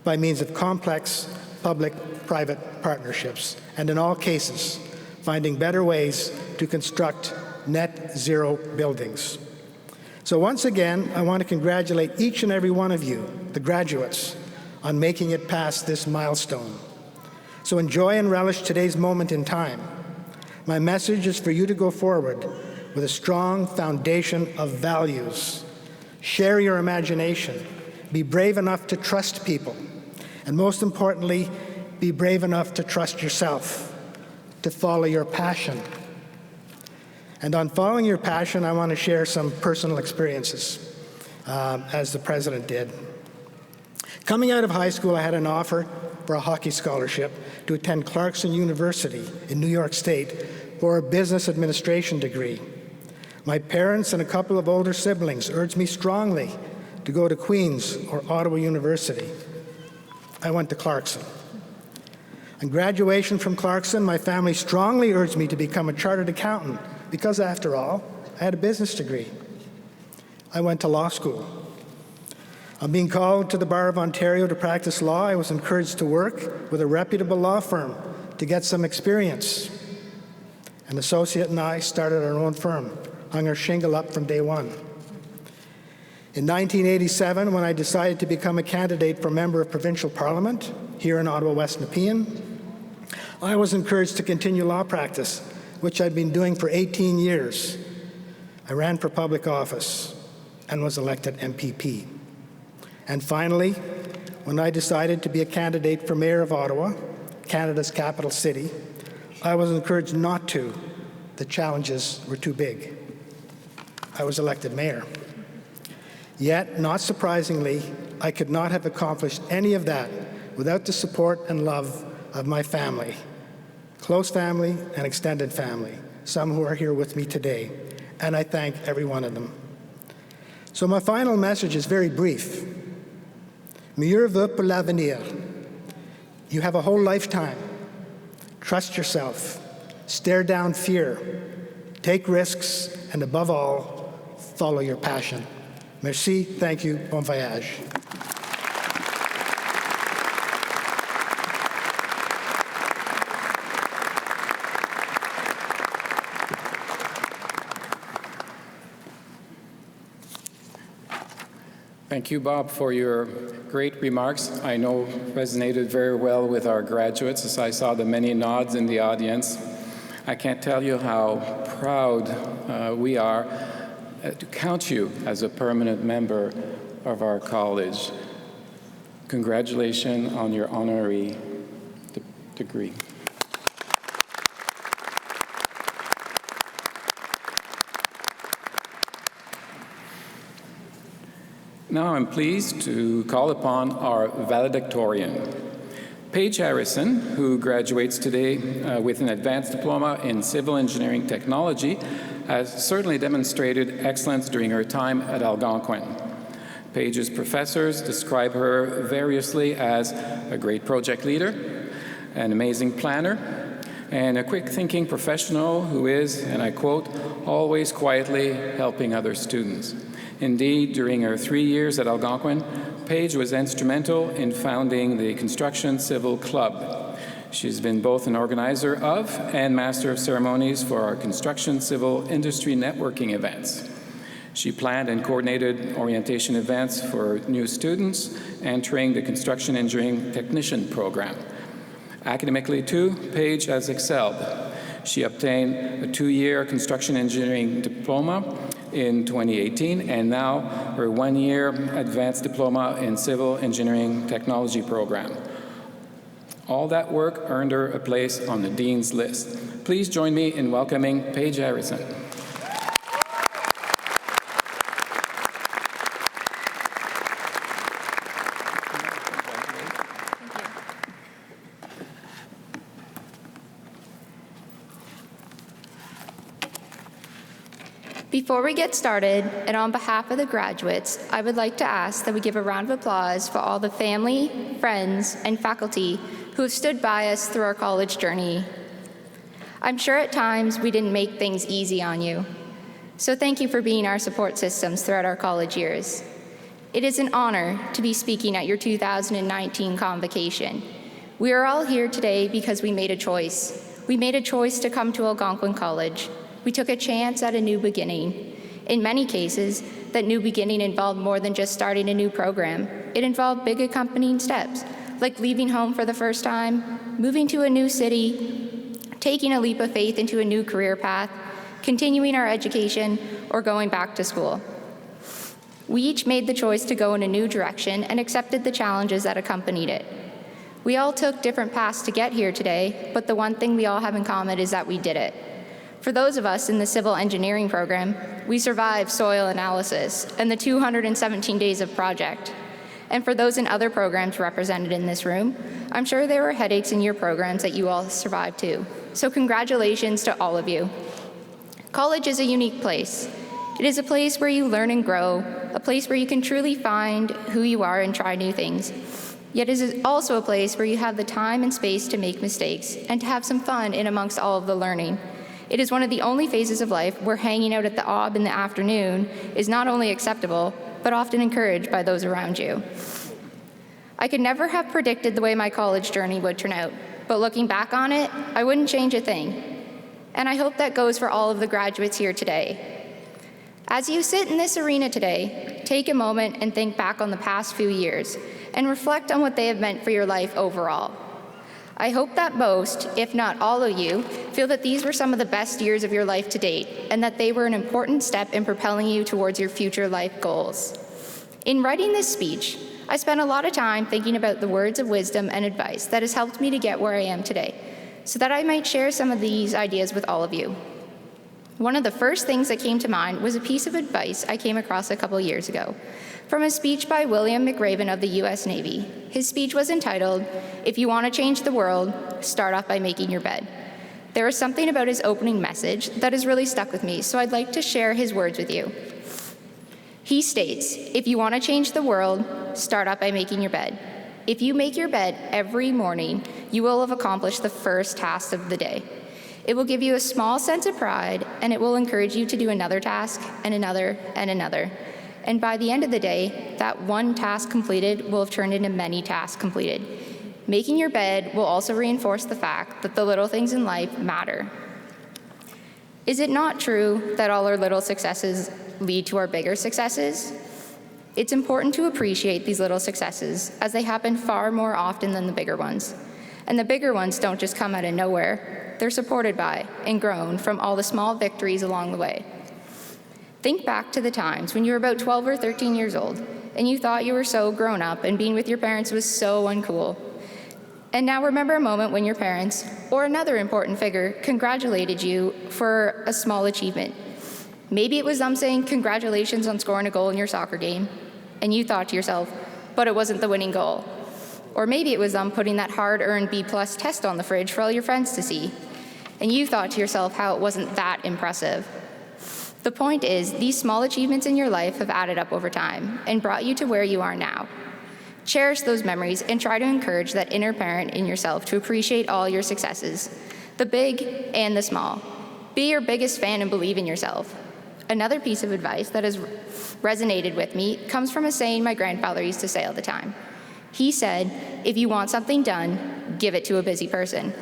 by means of complex public-private partnerships, and in all cases, finding better ways to construct net zero buildings. So once again, I want to congratulate each and every one of you, the graduates, on making it past this milestone. So enjoy and relish today's moment in time. My message is for you to go forward with a strong foundation of values. Share your imagination. Be brave enough to trust people. And most importantly, be brave enough to trust yourself, to follow your passion. And on following your passion, I want to share some personal experiences, as the president did. Coming out of high school, I had an offer for a hockey scholarship to attend Clarkson University in New York State for a business administration degree. My parents and a couple of older siblings urged me strongly to go to Queen's or Ottawa University. I went to Clarkson. On graduation from Clarkson, my family strongly urged me to become a chartered accountant because, after all, I had a business degree. I went to law school. On being called to the Bar of Ontario to practice law, I was encouraged to work with a reputable law firm to get some experience. An associate and I started our own firm, hung our shingle up from day one. In 1987, when I decided to become a candidate for member of provincial parliament here in Ottawa, West Nepean, I was encouraged to continue law practice, which I'd been doing for 18 years. I ran for public office and was elected MPP. And finally, when I decided to be a candidate for mayor of Ottawa, Canada's capital city, I was encouraged not to. The challenges were too big. I was elected mayor. Yet, not surprisingly, I could not have accomplished any of that without the support and love of my family, close family and extended family, some who are here with me today, and I thank every one of them. So my final message is very brief. Meilleur vœu pour l'avenir. You have a whole lifetime. Trust yourself. Stare down fear. Take risks, and above all, follow your passion. Merci, thank you, bon voyage. Thank you, Bob, for your great remarks. I know resonated very well with our graduates as I saw the many nods in the audience. I can't tell you how proud we are to count you as a permanent member of our college. Congratulations on your honorary degree. Now I'm pleased to call upon our valedictorian, Paige Harrison, who graduates today with an advanced diploma in civil engineering technology, has certainly demonstrated excellence during her time at Algonquin. Paige's professors describe her variously as a great project leader, an amazing planner, and a quick-thinking professional who is, and I quote, always quietly helping other students. Indeed, during her 3 years at Algonquin, Paige was instrumental in founding the Construction Civil Club. She's been both an organizer of and master of ceremonies for our construction civil industry networking events. She planned and coordinated orientation events for new students entering the construction engineering technician program. Academically, too, Paige has excelled. She obtained a 2-year construction engineering diploma in 2018, and now her 1-year advanced diploma in civil engineering technology program. All that work earned her a place on the Dean's list. Please join me in welcoming Paige Harrison. Before we get started, and on behalf of the graduates, I would like to ask that we give a round of applause for all the family, friends, and faculty who have stood by us through our college journey. I'm sure at times we didn't make things easy on you, so thank you for being our support systems throughout our college years. It is an honor to be speaking at your 2019 Convocation. We are all here today because we made a choice. We made a choice to come to Algonquin College. We took a chance at a new beginning. In many cases, that new beginning involved more than just starting a new program. It involved big accompanying steps, like leaving home for the first time, moving to a new city, taking a leap of faith into a new career path, continuing our education, or going back to school. We each made the choice to go in a new direction and accepted the challenges that accompanied it. We all took different paths to get here today, but the one thing we all have in common is that we did it. For those of us in the civil engineering program, we survived soil analysis and the 217 days of project. And for those in other programs represented in this room, I'm sure there were headaches in your programs that you all survived too. So congratulations to all of you. College is a unique place. It is a place where you learn and grow, a place where you can truly find who you are and try new things. Yet it is also a place where you have the time and space to make mistakes and to have some fun in amongst all of the learning. It is one of the only phases of life where hanging out at the OB in the afternoon is not only acceptable, but often encouraged by those around you. I could never have predicted the way my college journey would turn out, but looking back on it, I wouldn't change a thing. And I hope that goes for all of the graduates here today. As you sit in this arena today, take a moment and think back on the past few years and reflect on what they have meant for your life overall. I hope that most, if not all of you, feel that these were some of the best years of your life to date, and that they were an important step in propelling you towards your future life goals. In writing this speech, I spent a lot of time thinking about the words of wisdom and advice that has helped me to get where I am today, so that I might share some of these ideas with all of you. One of the first things that came to mind was a piece of advice I came across a couple years ago, from a speech by William McRaven of the U.S. Navy. His speech was entitled, "If you want to change the world, start off by making your bed." There was something about his opening message that has really stuck with me, so I'd like to share his words with you. He states, "If you want to change the world, start off by making your bed. If you make your bed every morning, you will have accomplished the first task of the day. It will give you a small sense of pride, and it will encourage you to do another task and another and another. And by the end of the day, that one task completed will have turned into many tasks completed. Making your bed will also reinforce the fact that the little things in life matter." Is it not true that all our little successes lead to our bigger successes? It's important to appreciate these little successes, as they happen far more often than the bigger ones. And the bigger ones don't just come out of nowhere. They're supported by and grown from all the small victories along the way. Think back to the times when you were about 12 or 13 years old, and you thought you were so grown up and being with your parents was so uncool. And now remember a moment when your parents, or another important figure, congratulated you for a small achievement. Maybe it was them saying congratulations on scoring a goal in your soccer game, and you thought to yourself, but it wasn't the winning goal. Or maybe it was them putting that hard-earned B+ test on the fridge for all your friends to see, and you thought to yourself how it wasn't that impressive. The point is, these small achievements in your life have added up over time and brought you to where you are now. Cherish those memories and try to encourage that inner parent in yourself to appreciate all your successes, the big and the small. Be your biggest fan and believe in yourself. Another piece of advice that has resonated with me comes from a saying my grandfather used to say all the time. He said, "If you want something done, give it to a busy person."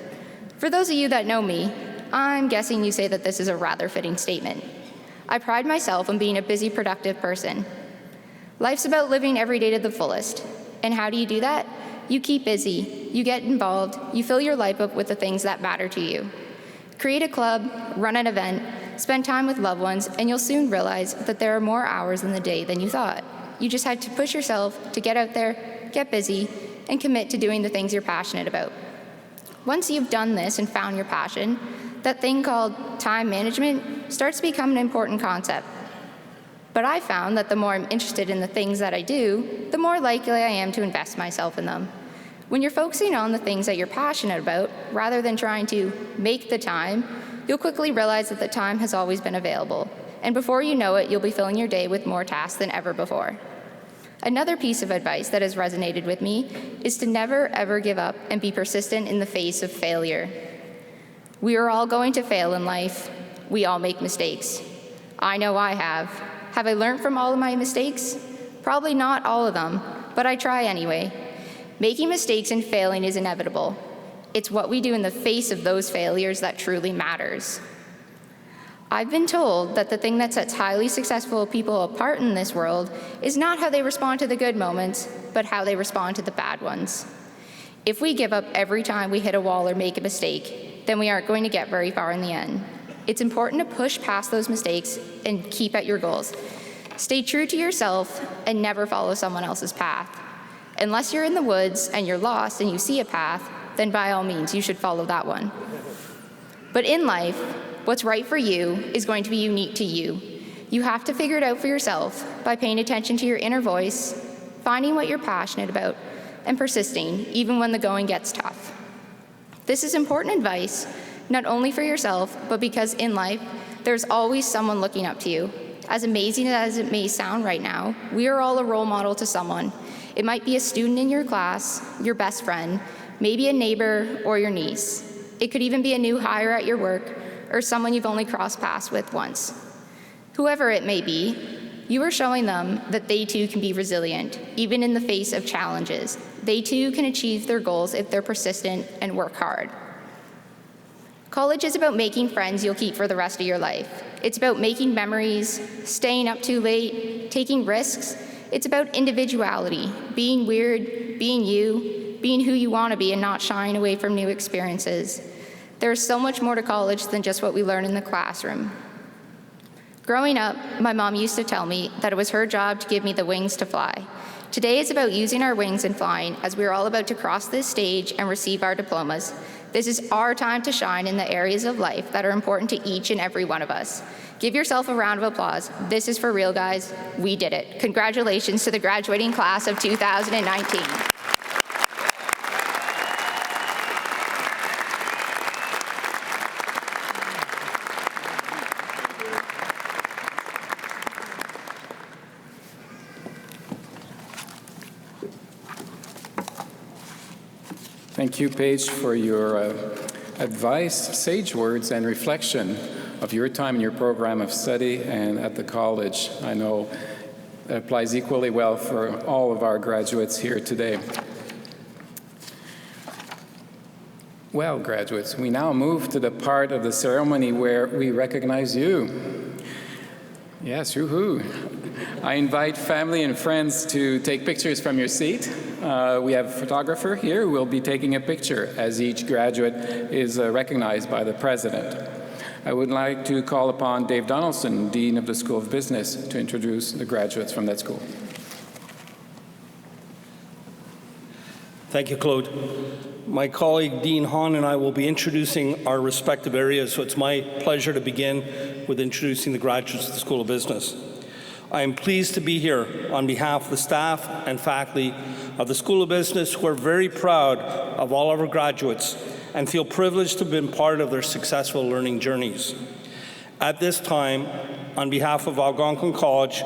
For those of you that know me, I'm guessing you say that this is a rather fitting statement. I pride myself on being a busy, productive person. Life's about living every day to the fullest. And how do you do that? You keep busy, you get involved, you fill your life up with the things that matter to you. Create a club, run an event, spend time with loved ones, and you'll soon realize that there are more hours in the day than you thought. You just had to push yourself to get out there, get busy, and commit to doing the things you're passionate about. Once you've done this and found your passion, that thing called time management starts to become an important concept. But I found that the more I'm interested in the things that I do, the more likely I am to invest myself in them. When you're focusing on the things that you're passionate about, rather than trying to make the time, you'll quickly realize that the time has always been available. And before you know it, you'll be filling your day with more tasks than ever before. Another piece of advice that has resonated with me is to never, ever give up and be persistent in the face of failure. We are all going to fail in life. We all make mistakes. I know I have. Have I learned from all of my mistakes? Probably not all of them, but I try anyway. Making mistakes and failing is inevitable. It's what we do in the face of those failures that truly matters. I've been told that the thing that sets highly successful people apart in this world is not how they respond to the good moments, but how they respond to the bad ones. If we give up every time we hit a wall or make a mistake, then we aren't going to get very far in the end. It's important to push past those mistakes and keep at your goals. Stay true to yourself and never follow someone else's path. Unless you're in the woods and you're lost and you see a path, then by all means, you should follow that one. But in life, what's right for you is going to be unique to you. You have to figure it out for yourself by paying attention to your inner voice, finding what you're passionate about, and persisting even when the going gets tough. This is important advice, not only for yourself, but because in life, there's always someone looking up to you. As amazing as it may sound right now, we are all a role model to someone. It might be a student in your class, your best friend, maybe a neighbor or your niece. It could even be a new hire at your work or someone you've only crossed paths with once. Whoever it may be, you are showing them that they too can be resilient, even in the face of challenges. They too can achieve their goals if they're persistent and work hard. College is about making friends you'll keep for the rest of your life. It's about making memories, staying up too late, taking risks. It's about individuality, being weird, being you, being who you want to be and not shying away from new experiences. There's so much more to college than just what we learn in the classroom. Growing up, my mom used to tell me that it was her job to give me the wings to fly. Today is about using our wings and flying as we're all about to cross this stage and receive our diplomas. This is our time to shine in the areas of life that are important to each and every one of us. Give yourself a round of applause. This is for real, guys. We did it. Congratulations to the graduating class of 2019. Thank you, Paige, for your advice, sage words, and reflection of your time in your program of study and at the college. I know that applies equally well for all of our graduates here today. Well, graduates, we now move to the part of the ceremony where we recognize you. Yes, yoo-hoo. I invite family and friends to take pictures from your seat. We have a photographer here who will be taking a picture as each graduate is recognized by the president. I would like to call upon Dave Donaldson, Dean of the School of Business, to introduce the graduates from that school. Thank you, Claude. My colleague Dean Hahn and I will be introducing our respective areas, so it's my pleasure to begin with introducing the graduates of the School of Business. I am pleased to be here on behalf of the staff and faculty of the School of Business, who are very proud of all of our graduates and feel privileged to have been part of their successful learning journeys. At this time, on behalf of Algonquin College,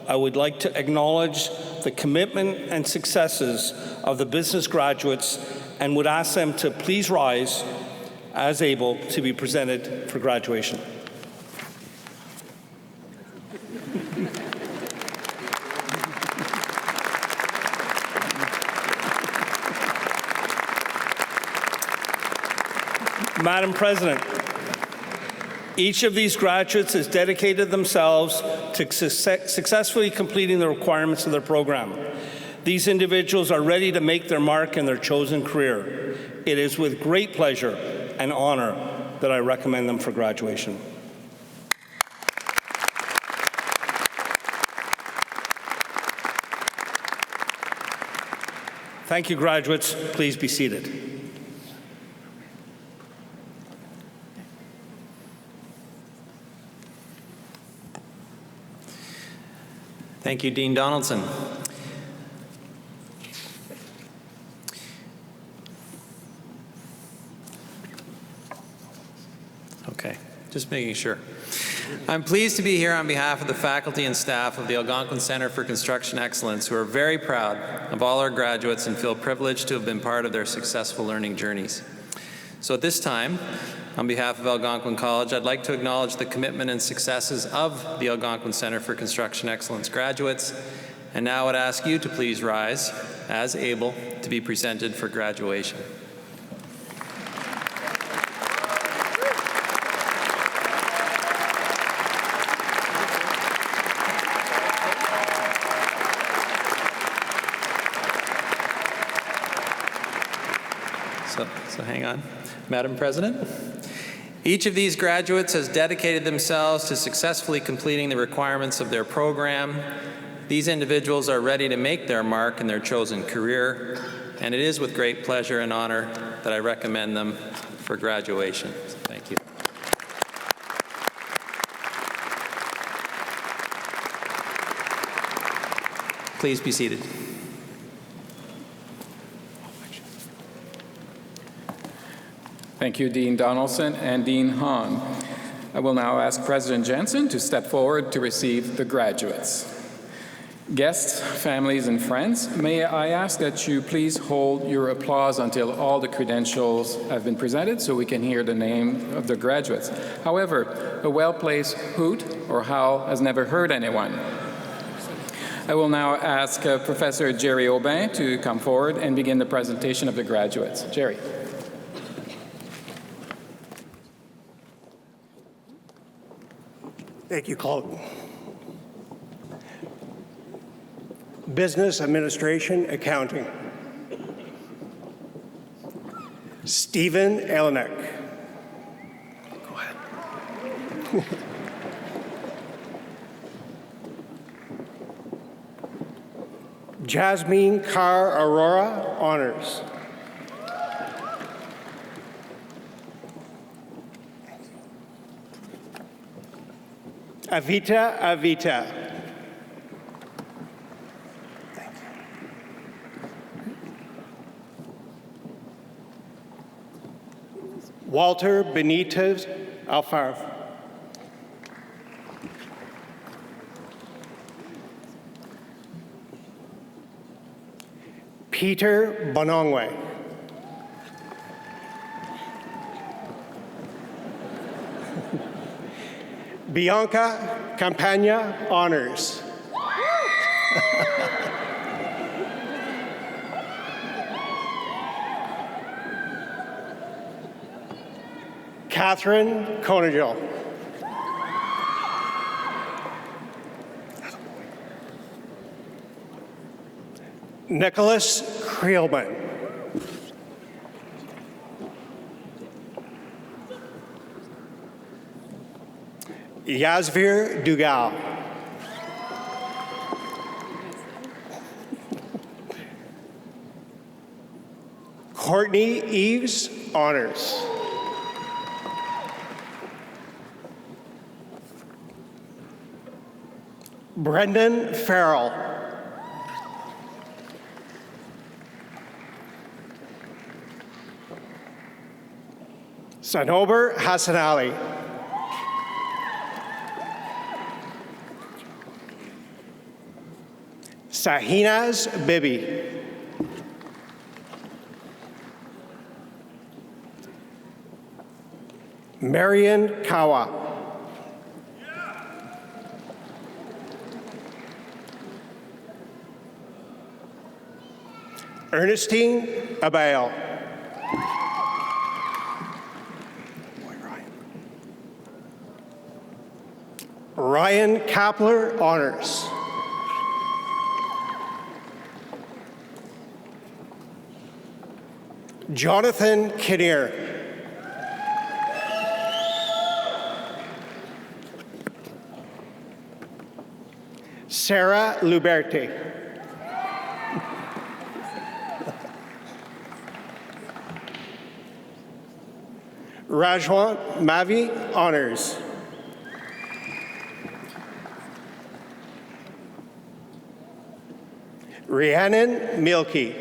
I would like to acknowledge the commitment and successes of the business graduates and would ask them to please rise as able to be presented for graduation. Madam President, each of these graduates has dedicated themselves to successfully completing the requirements of their program. These individuals are ready to make their mark in their chosen career. It is with great pleasure and honor that I recommend them for graduation. Thank you, graduates. Please be seated. Thank you, Dean Donaldson. Okay, just making sure. I'm pleased to be here on behalf of the faculty and staff of the Algonquin Centre for Construction Excellence, who are very proud of all our graduates and feel privileged to have been part of their successful learning journeys. So at this time, on behalf of Algonquin College, I'd like to acknowledge the commitment and successes of the Algonquin Centre for Construction Excellence graduates, and now I'd ask you to please rise as able to be presented for graduation. So hang on. Madam President, each of these graduates has dedicated themselves to successfully completing the requirements of their program. These individuals are ready to make their mark in their chosen career, and it is with great pleasure and honor that I recommend them for graduation. Thank you. Please be seated. Thank you, Dean Donaldson and Dean Hahn. I will now ask President Jensen to step forward to receive the graduates. Guests, families, and friends, may I ask that you please hold your applause until all the credentials have been presented so we can hear the name of the graduates. However, a well-placed hoot or howl has never hurt anyone. I will now ask Professor Jerry Aubin to come forward and begin the presentation of the graduates. Jerry. Thank you, Claude. Business Administration Accounting. Stephen Elenek. Go ahead. Jasmine Carr Aurora, Honors. Avita. Walter Benitez Alfar. Peter Bonongwe. Bianca Campagna, Honors. Catherine Conagel. Nicholas Creelman. Yasvir Dugal. Courtney Eves, Honors. Brendan Farrell. Sanober Hassan Ali. Sahinaz Bibi. Marian Kawa. Ernestine Abail. Ryan Kapler, Honors. Jonathan Kinnear. Sarah Luberti. Rajwant Mavi, Honors. Rhiannon Mielke.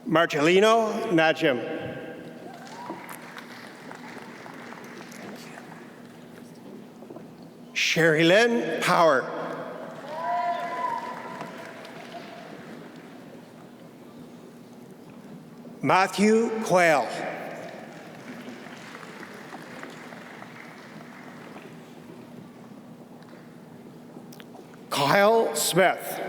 Marcelino Najim. Sherry Lynn Power. Matthew Quayle. Kyle Smith.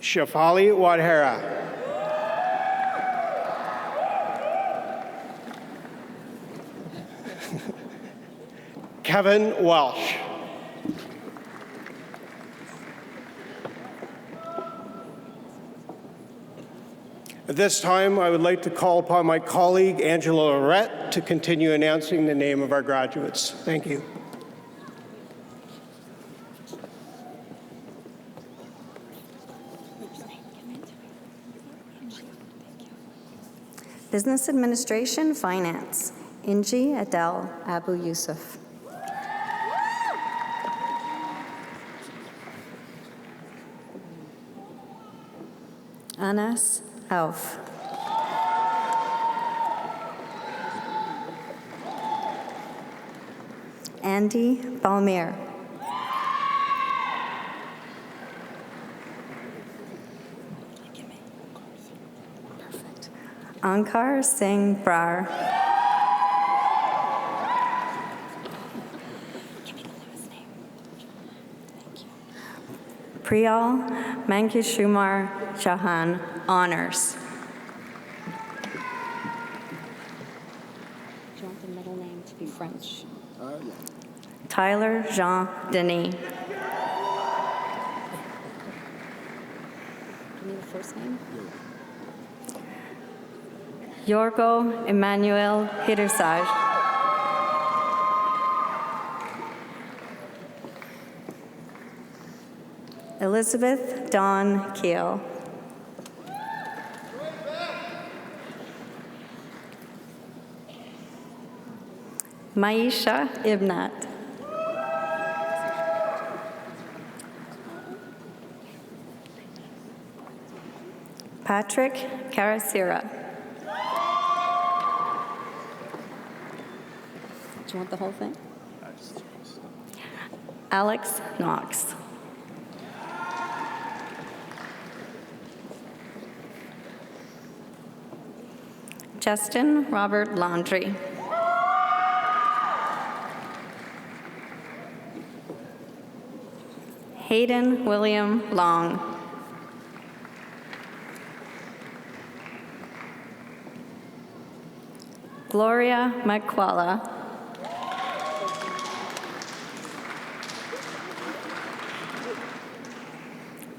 Shafali Wadhera. Kevin Welsh. At this time, I would like to call upon my colleague, Angela Lorette, to continue announcing the name of our graduates. Thank you. Business Administration, Finance, Inji Adel Abu Yusuf. Anas Auf. Andy Balmer. Ankar Singh Brar. Priyal Mankishumar Chauhan, Honors. Do you want the middle name to be French? Tyler Jean Denis. Give me the first name. Yorgo Emmanuel Hidersaj. Elizabeth Dawn Keel. Maisha Ibnat. Patrick Karasira. Do you want the whole thing? Alex Knox. Justin Robert Laundrie. Hayden William Long. Gloria Makwala.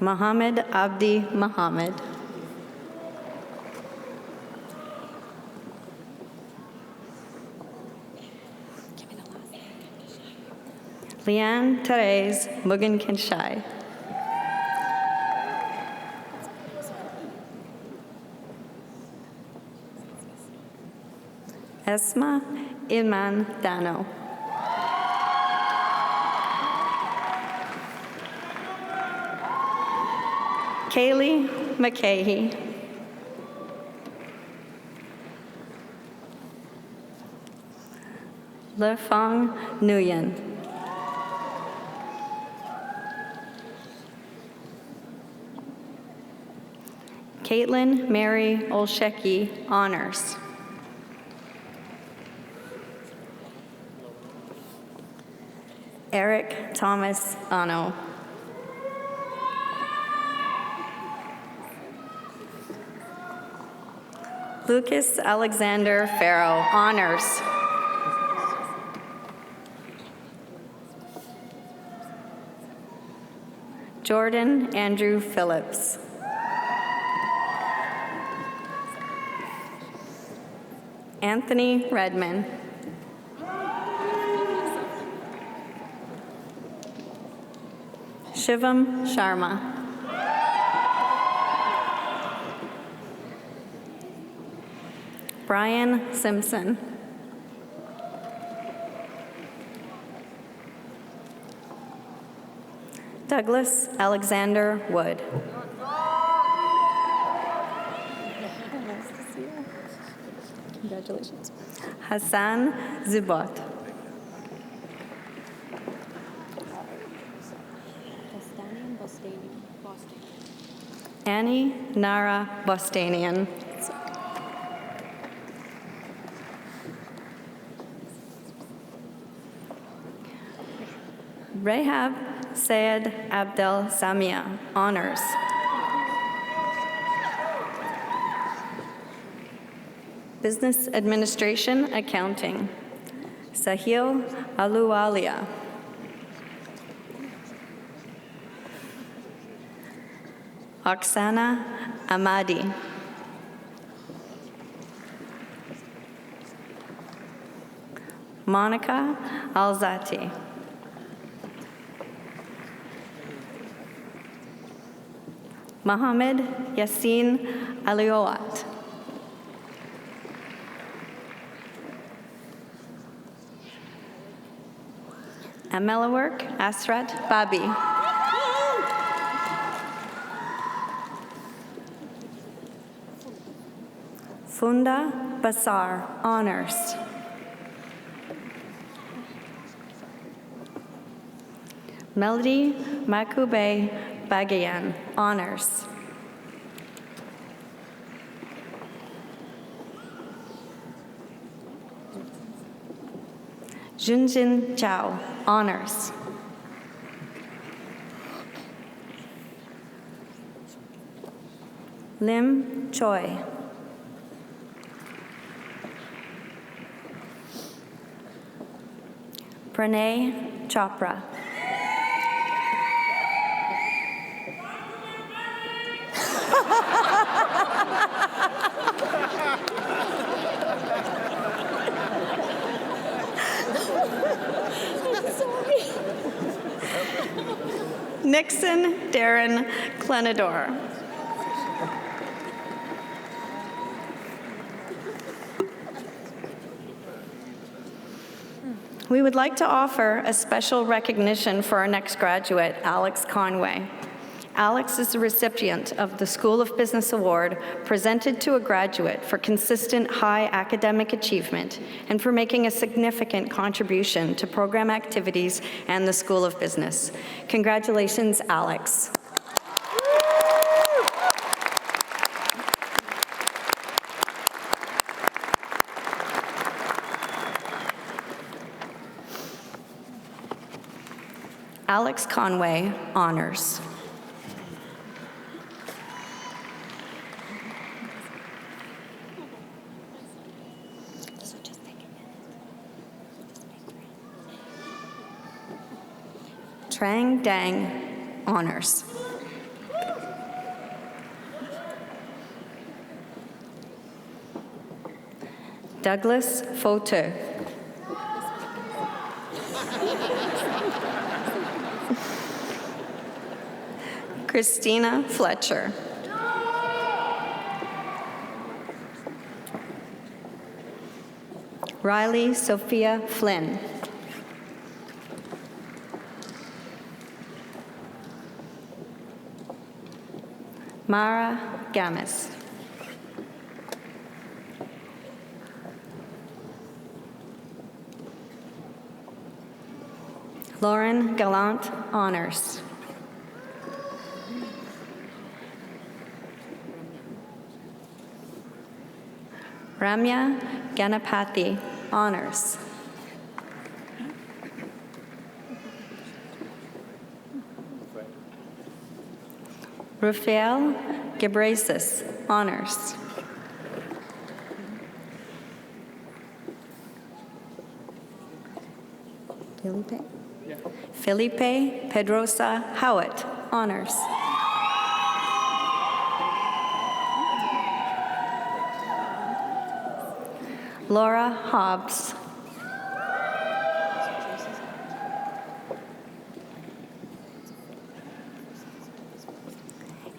Mohammed Abdi Mohammed. Leanne Therese Mugan Kinshai. Esma Ilman Dano. Kaylee McCahey. Lefong Nguyen. Caitlin Mary Olszewski, Honors. Eric Thomas Ano. Lucas Alexander Farrow, Honors. Jordan Andrew Phillips. Anthony Redman. Shivam Sharma. Brian Simpson. Douglas Alexander Wood. Nice to see you. Congratulations. Hassan Zubot. Annie Nara Bostanian. Rehab Sayed Abdel Samia, honors. Business Administration, Accounting. Sahil Aluwalia. Oksana Amadi. Monica Alzati. Mohammed Yassin Aliowat. Amelawork Asrat Babi. Funda Basar, honors. Melody Makube Bagayan, honors. Junjin Chao, honors. Lim Choi. Pranay Chopra. Nixon Darren Clenador. We would like to offer a special recognition for our next graduate, Alex Conway. Alex is the recipient of the School of Business Award presented to a graduate for consistent high academic achievement and for making a significant contribution to program activities and the School of Business. Congratulations, Alex. Alex Conway, honors. Trang Dang, honors. Douglas Fauteux. Christina Fletcher. Riley Sophia Flynn. Mara Gamis. Lauren Gallant, honors. Ramya Ganapathy, honors. Rafael Gebresis, honors. Felipe Pedrosa Howitt, honors. Laura Hobbs.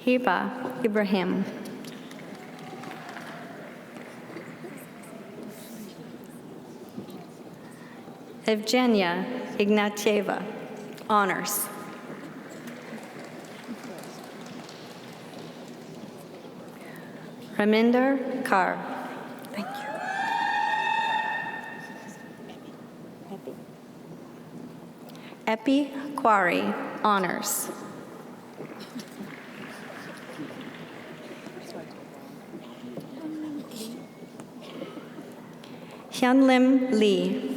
Hiba Ibrahim. Evgenia Ignatieva, honors. Raminder Kaur. Thank you. Epi Quarry, honors. Hyunlim Lee.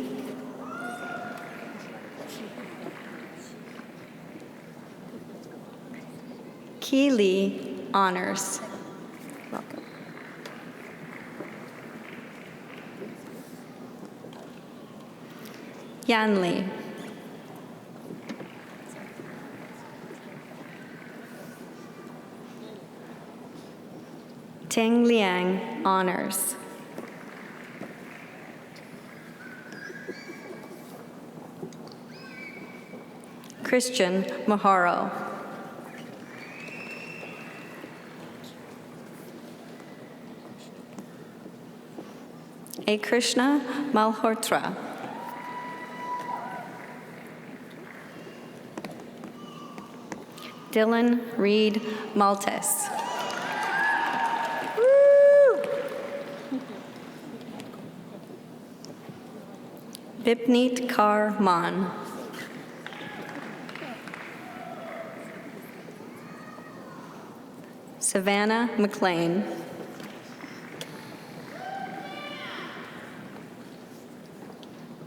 Ki Lee, honors. Welcome. Yan Lee. Ting Liang, honors. Christian Maharo. A. Krishna Malhotra. Dylan Reed Maltes. Vipneet Kaur Man. Savannah McLean.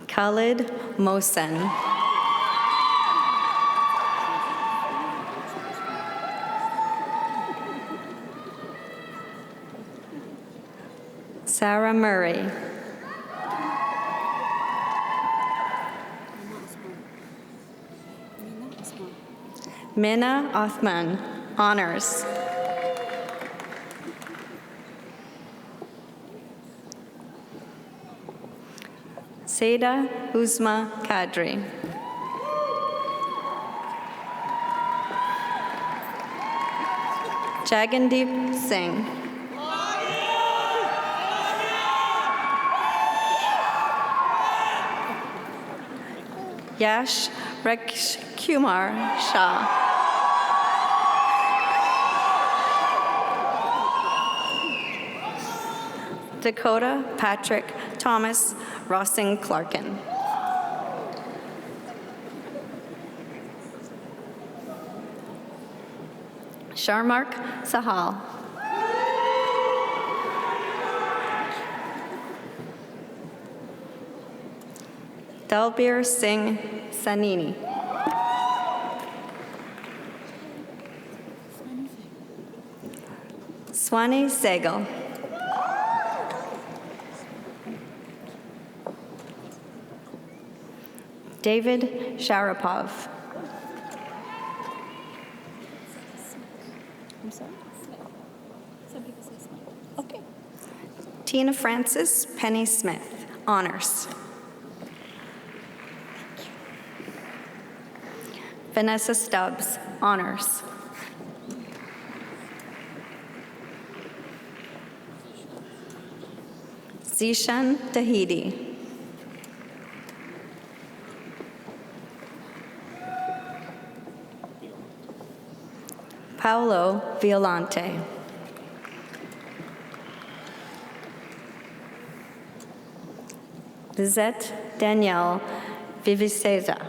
Khalid Mohsen. Sarah Murray. Mina Othman, honors. Seda Uzma Kadri. Jagandeep Singh. Yash Rex Kumar Shah. Dakota Patrick Thomas Rossing Clarkin. Sharmark Sahal. Dalbir Singh Sanini. Swani Sehgal. David Sharapov. I'm sorry? Some people say Smith. Okay. Tina Francis Penny Smith, honors. Vanessa Stubbs, honors. Zishan Tahidi. Paolo Violante. Lizette Danielle Viviesca,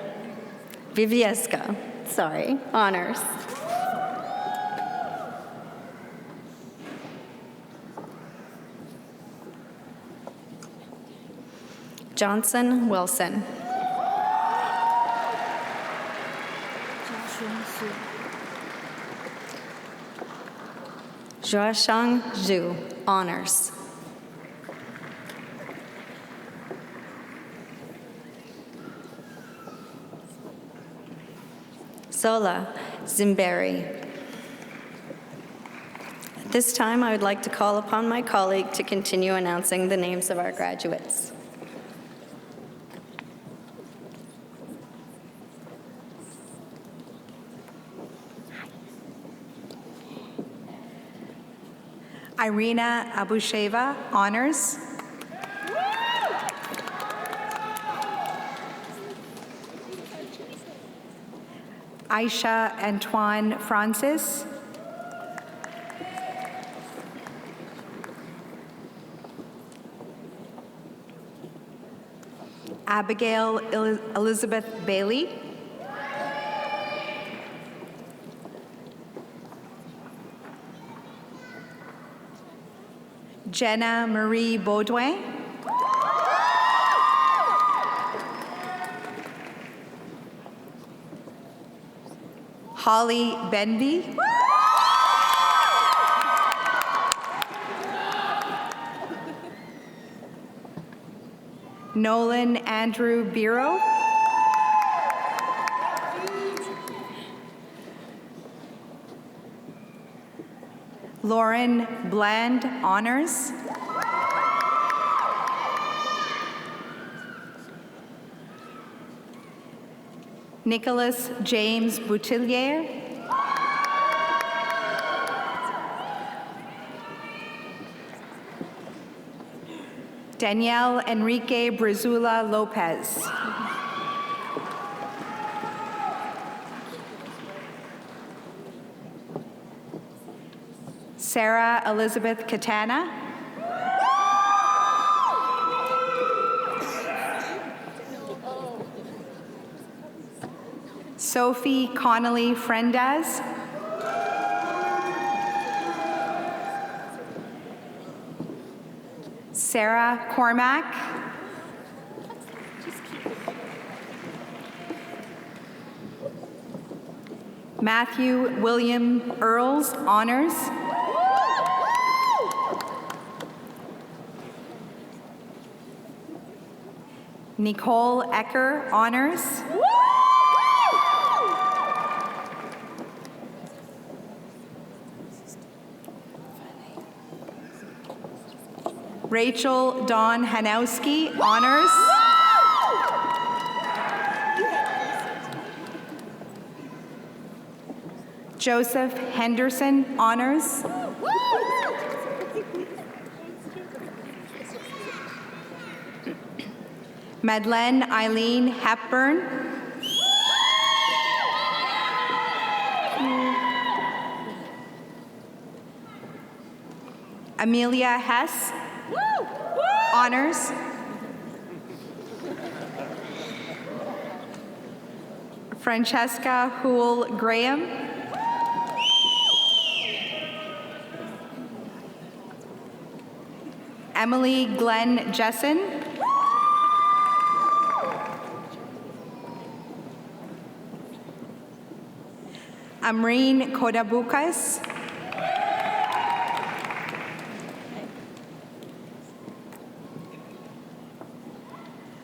honors. Johnson Wilson. Zhuashang Zhu, honors. Zola Zimberi. At this time, I would like to call upon my colleague to continue announcing the names of our graduates. Irina Abusheva, honors. Aisha Antoine Francis. Abigail Elizabeth Bailey. Jenna Marie Baudouin. Holly Benby. Nolan Andrew Biro. Lauren Bland Honors. Nicholas James Boutillier. Danielle Enrique Brazula Lopez. Sarah Elizabeth Katana. Sophie Connolly Frendez. Sarah Cormack. Matthew William Earls, honors. Nicole Ecker, honors. Rachel Dawn Hanowski, honors. Joseph Henderson, honors. Madeleine Eileen Hepburn. Amelia Hess, honors. Francesca Houle Graham. Emily Glenn Jessen. Amreen Kodabukas.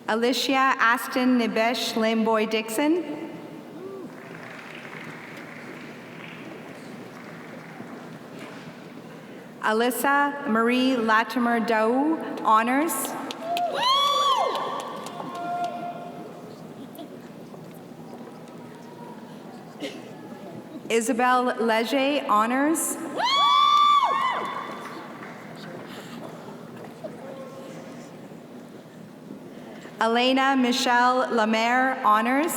Alicia Aston Nibesh Lamboy Dixon. Alyssa Marie Latimer Daou, honors. Isabel Leger, honors. Elena Michelle Lemaire, honors.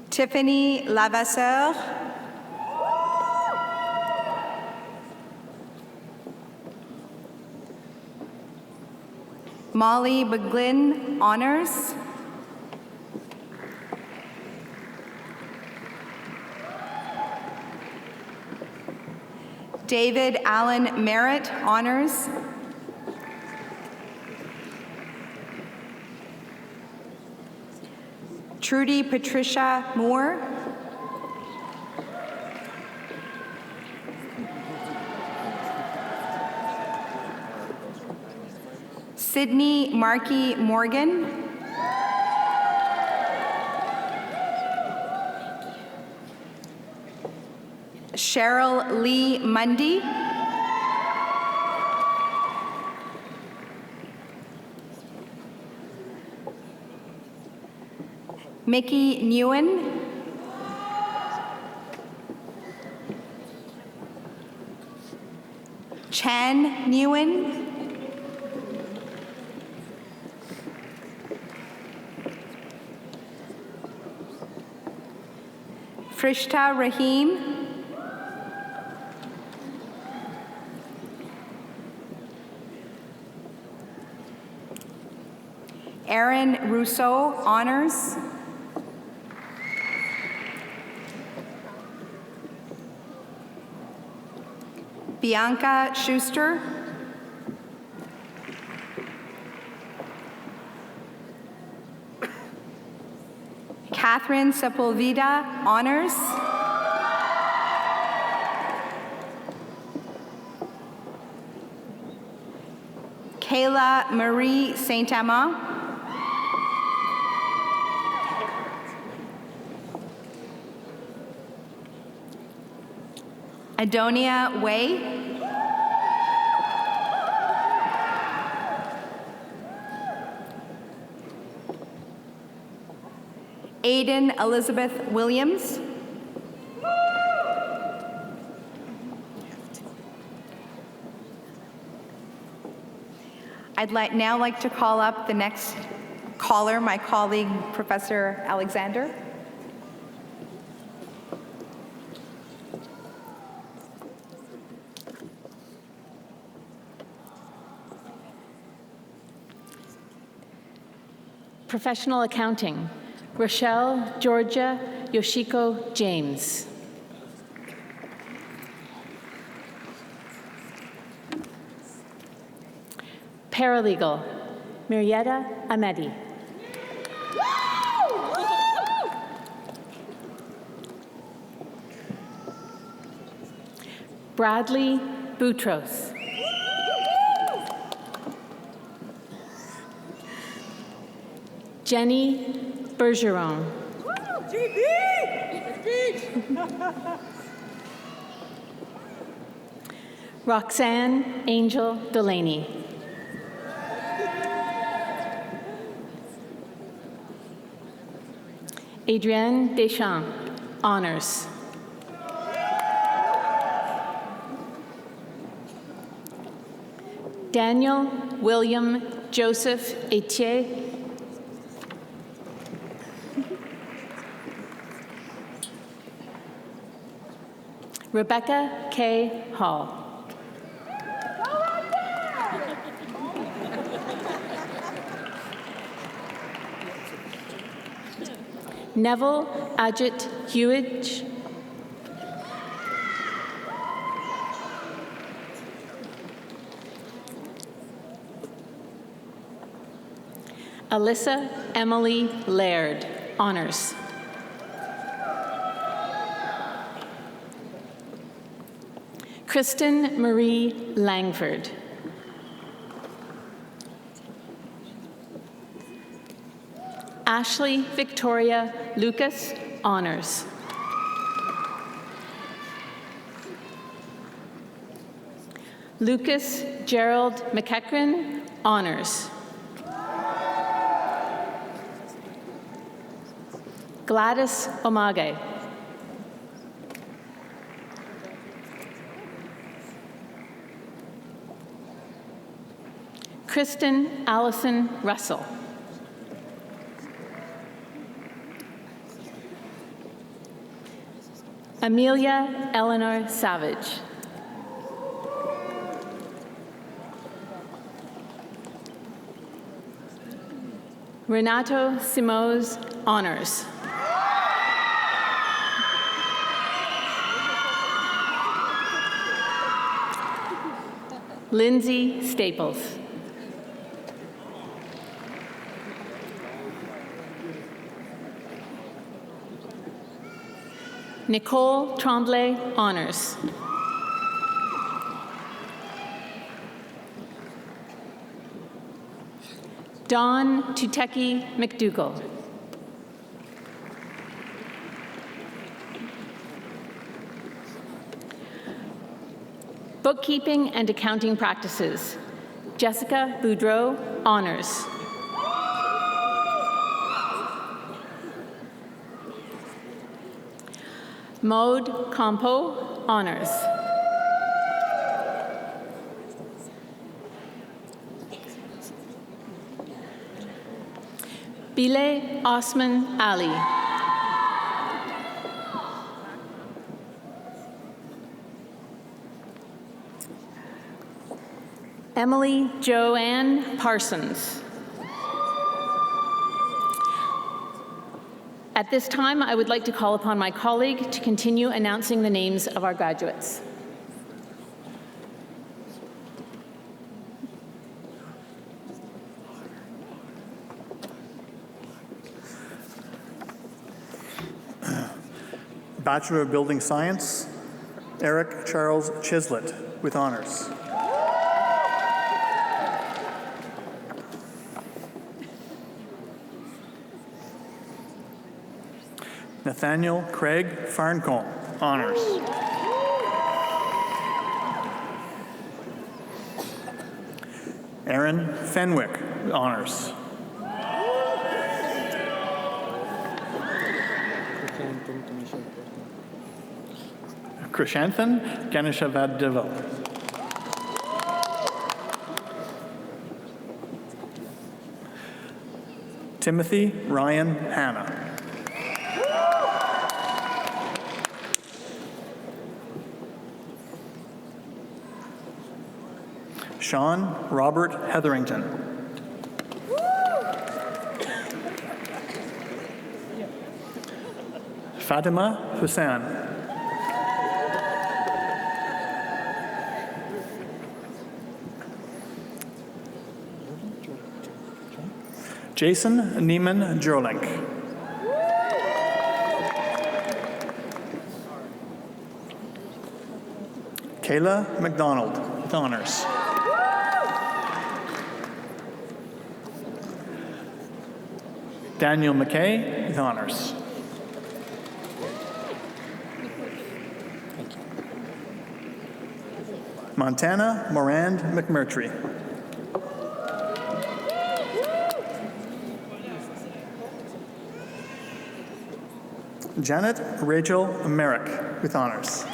Tiffany Lavasseur. Molly Beglin, honors. David Allen Merritt, honors. Trudy Patricia Moore. Sydney Markey Morgan. Cheryl Lee Mundy. Mickey Newen. Chan Newen. Frishta Rahim. Aaron Rousseau, honors. Bianca Schuster. Catherine Sepulveda, honors. Kayla Marie Saint-Amand. Adonia Way. Aiden Elizabeth Williams. I'd now like to call up the next caller, my colleague, Professor Alexander. Professional Accounting, Rochelle Georgia Yoshiko James. Paralegal, Marietta Amedi. Bradley Boutros. Jenny Bergeron. Roxanne Angel Delaney. Adrienne Deschamps, honors. Daniel William Joseph Etier. Rebecca K. Hall. Neville Ajit Hewage. Alyssa Emily Laird, honors. Kristen Marie Langford. Ashley Victoria Lucas, honors. Lucas Gerald McEachran, honors. Gladys Omage. Kristen Allison Russell. Amelia Eleanor Savage. Renato Simoes, honors. Lindsay Staples. Nicole Tremblay, honors. Dawn Tuteki McDougall. Bookkeeping and Accounting Practices, Jessica Boudreau, honors. Maude Campo, honors. Bile Osman Ali. Emily Joanne Parsons. At this time, I would like to call upon my colleague to continue announcing the names of our graduates. Bachelor of Building Science, Eric Charles Chislett, with honors. Nathaniel Craig Farncombe, honors. Aaron Fenwick, honors. Krishanthan Ganeshavadeval. Timothy Ryan Hanna. Sean Robert Hetherington. Fatima Hussain. Jason Neiman Jolink. Kayla McDonald, with honors. Daniel McKay, with honors. Montana Morand McMurtry. Janet Rachel Merrick, with honors.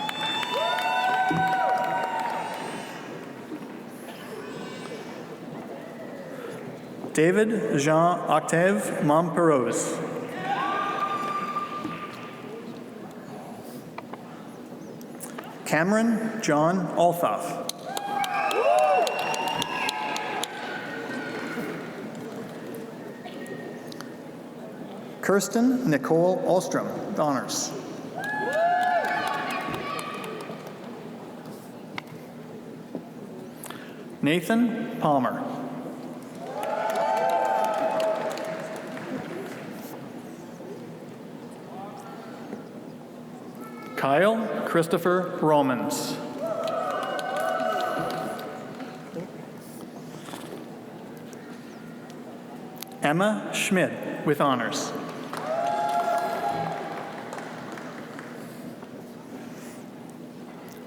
David Jean-Octave Montperose. Cameron John Althoff. Kirsten Nicole Alstrom, with honors. Nathan Palmer. Kyle Christopher Romans. Emma Schmidt, with honors.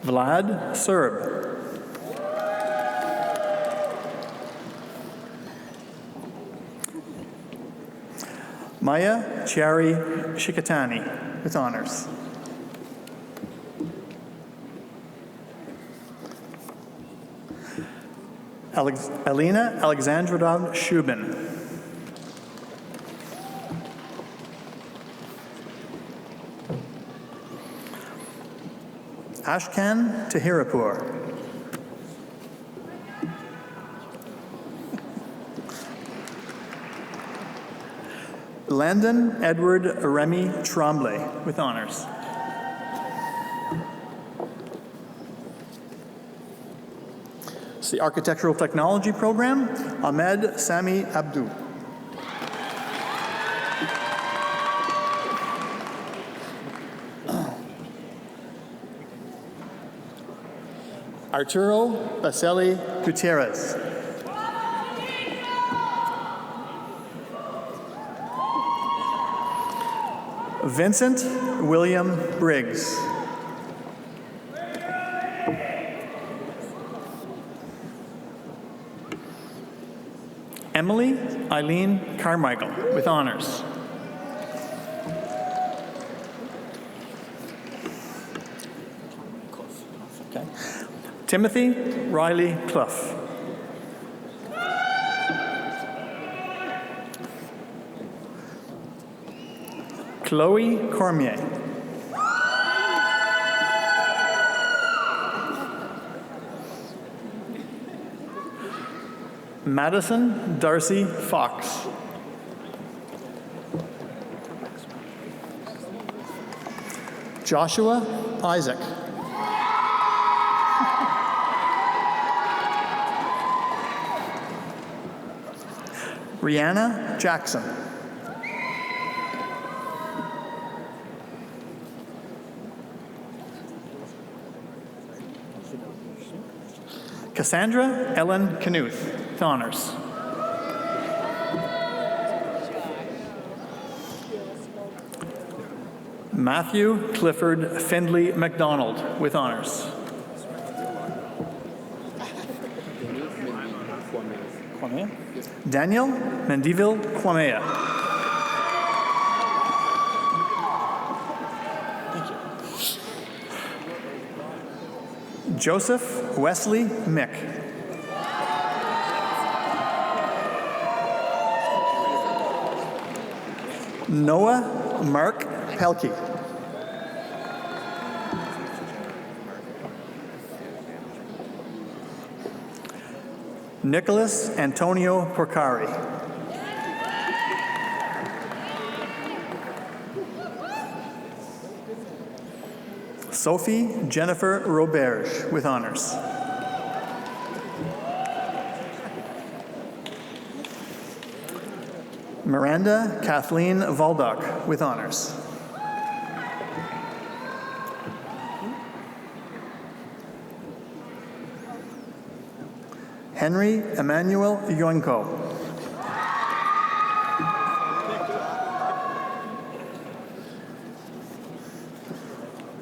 Vlad Serb. Maya Chiari Shikatani, with honors. Alina Alexandrovna Shubin. Ashkan Tahirapur. Landon Edward Remy Tremblay, with honors. It's the Architectural Technology Program, Ahmed Sami Abdu. Arturo Baseli Gutierrez. Vincent William Briggs. Emily Eileen Carmichael, with honors. Okay. Timothy Riley Clough. Chloe Cormier. Madison Darcy Fox. Joshua Isaac. Rihanna Jackson. Cassandra Ellen Knuth, with honors. Matthew Clifford Findley McDonald, with honors. Daniel Mendivil Kwamea. Joseph Wesley Mick. Noah Mark Pelkey. Nicholas Antonio Porcari. Sophie Jennifer Roberge, with honors. Miranda Kathleen Valdock, with honors. Henry Emmanuel Yoinko.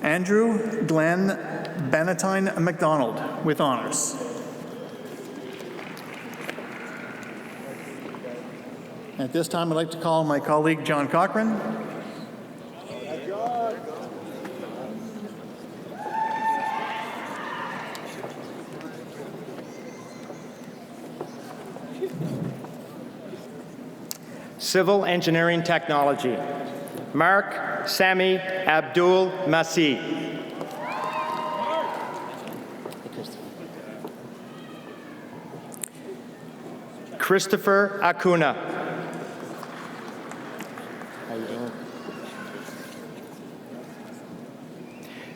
Andrew Glenn Bannatyne McDonald, with honors. At this time, I'd like to call my colleague John Cochran. Civil Engineering Technology, Mark Sami Abdul Masih. Christopher Acuna.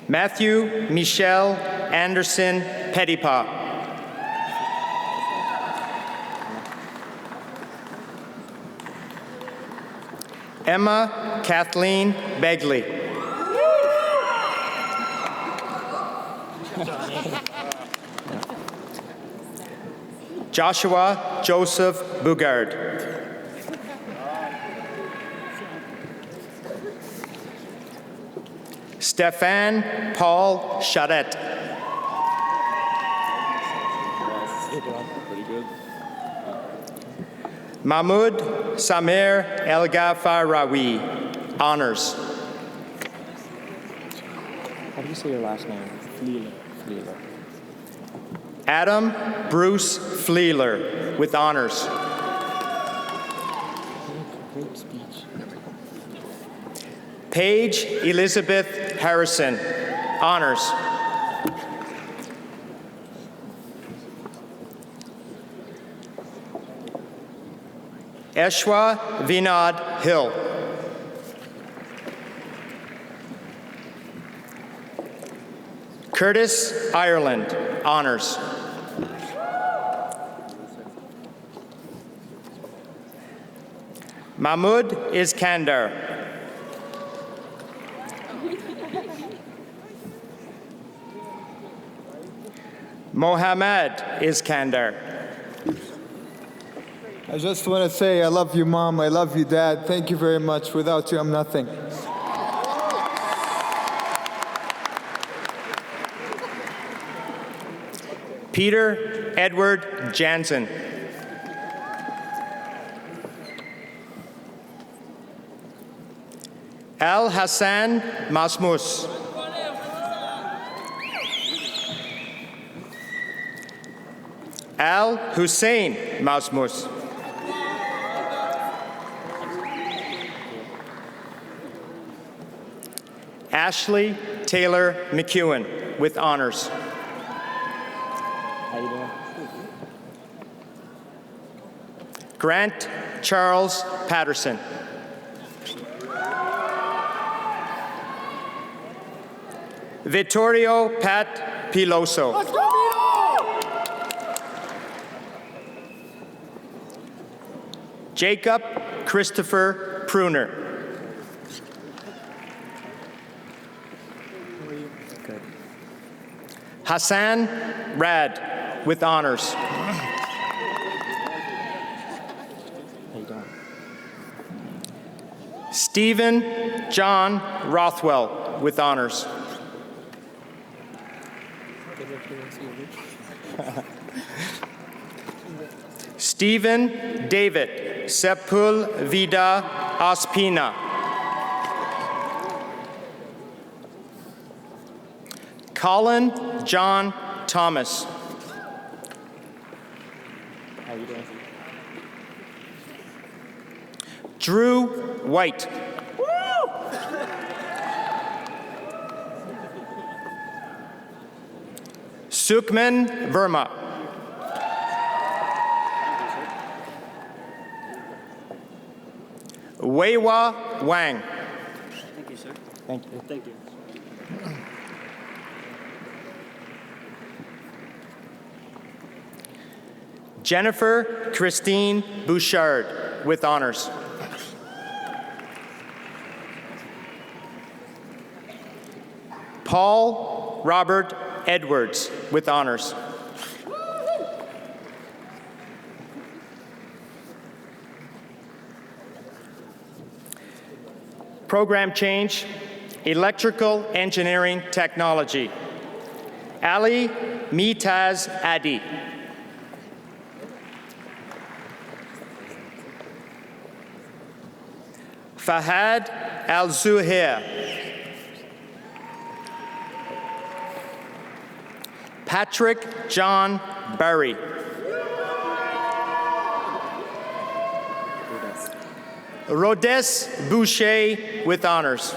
Matthew Michelle Anderson Petipa. Emma Kathleen Begley. Joshua Joseph Bugard. Stefan Paul Charette. Mahmoud Samir El Ghafarawi, honors. How do you say your last name? Fleeler. Adam Bruce Fleeler, with honors. Great speech. Paige Elizabeth Harrison, honors. Eshwa Vinod Hill. Curtis Ireland, honors. Mahmoud Iskandar. Mohammad Iskandar. I just want to say I love you, Mom. I love you, Dad. Thank you very much. Without you, I'm nothing. Peter Edward Jansen. Al Hassan Masmus. Al Hussein Masmus. Ashley Taylor McEwen, with honors. How you doing? Grant Charles Patterson. Vittorio Pat Piloso. Let's go, Jacob Christopher Pruner. Hassan Rad with honors. Stephen John Rothwell with honors. Stephen David Sepulveda Ospina. Colin John Thomas. How you doing? Drew White. Sukhman Verma. Weiwa Wang. Thank you, sir. Thank you. Thank you. Jennifer Christine Bouchard with honors. Paul Robert Edwards with honors. Program change, electrical engineering technology. Ali Mitaz Adi. Fahad Al-Zuhair. Patrick John Barry. Rhodes Boucher with honors.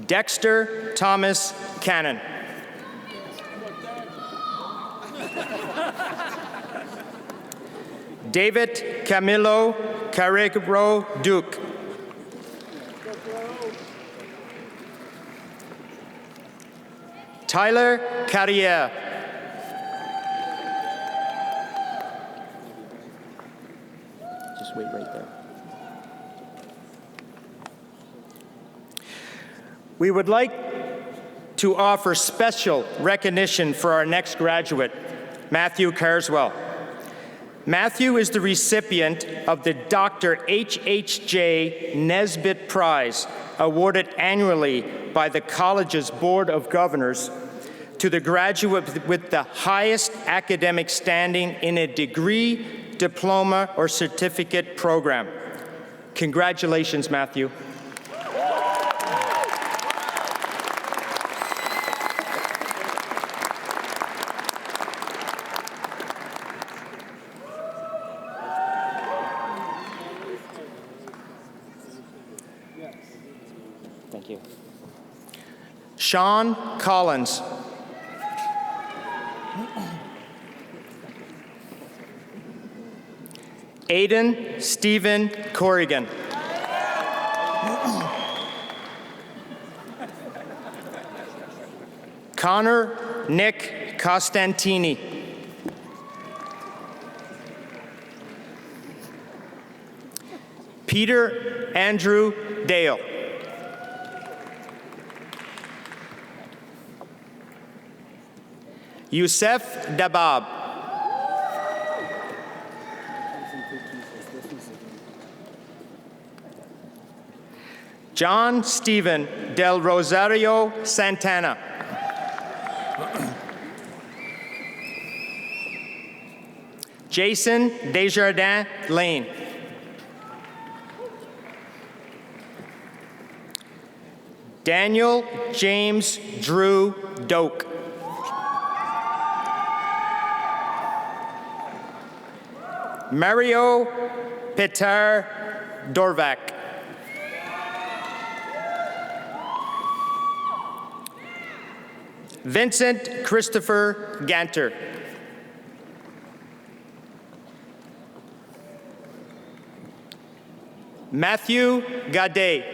Dexter Thomas Cannon. David Camilo Carrero Duke. Tyler Carriere. Just wait right there. We would like to offer special recognition for our next graduate, Matthew Carswell. Matthew is the recipient of the Dr. H.H.J. Nesbitt Prize, awarded annually by the college's Board of Governors to the graduate with the highest academic standing in a degree, diploma, or certificate program. Congratulations, Matthew. Thank you. Sean Collins. Aiden Stephen Corrigan. Connor Nick Costantini. Peter Andrew Dale. Youssef Dabab. John Stephen Del Rosario Santana. Jason Desjardins Lane. Daniel James Drew Doak. Mario Petar Dorvac. Vincent Christopher Ganter. Matthew Gade.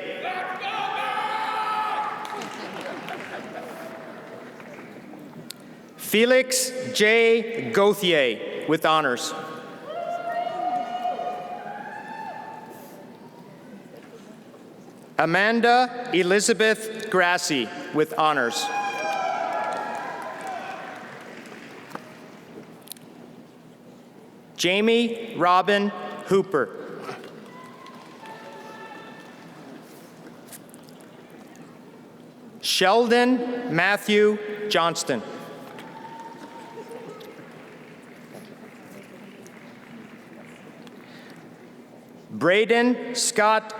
Felix J. Gauthier with honors. Amanda Elizabeth Grassi with honors. Jamie Robin Hooper. Sheldon Matthew Johnston. Braden Scott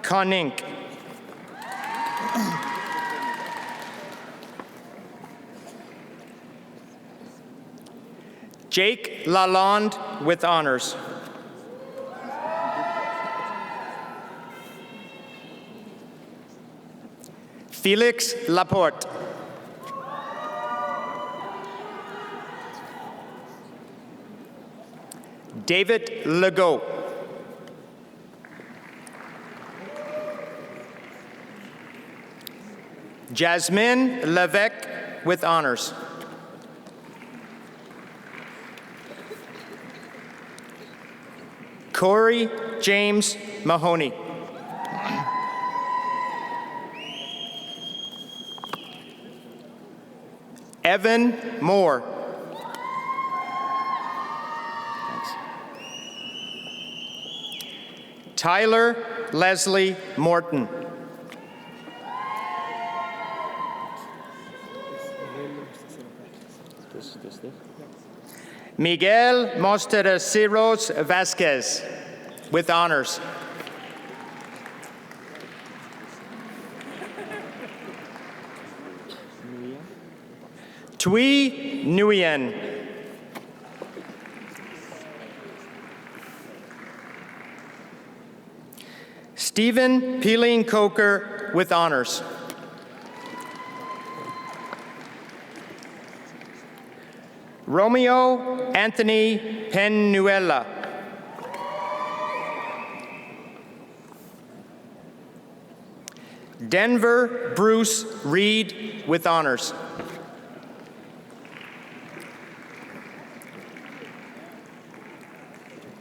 Conink. Jake Lalonde with honors. Felix Laporte. David Legault. Jasmine Levesque with honors. Corey James Mahoney. Evan Moore. Tyler Leslie Morton. Miguel Mostereciros Vasquez with honors. Tui Nguyen. Stephen Peeling Coker with honors. Romeo Anthony Penuela. Denver Bruce Reed with honors.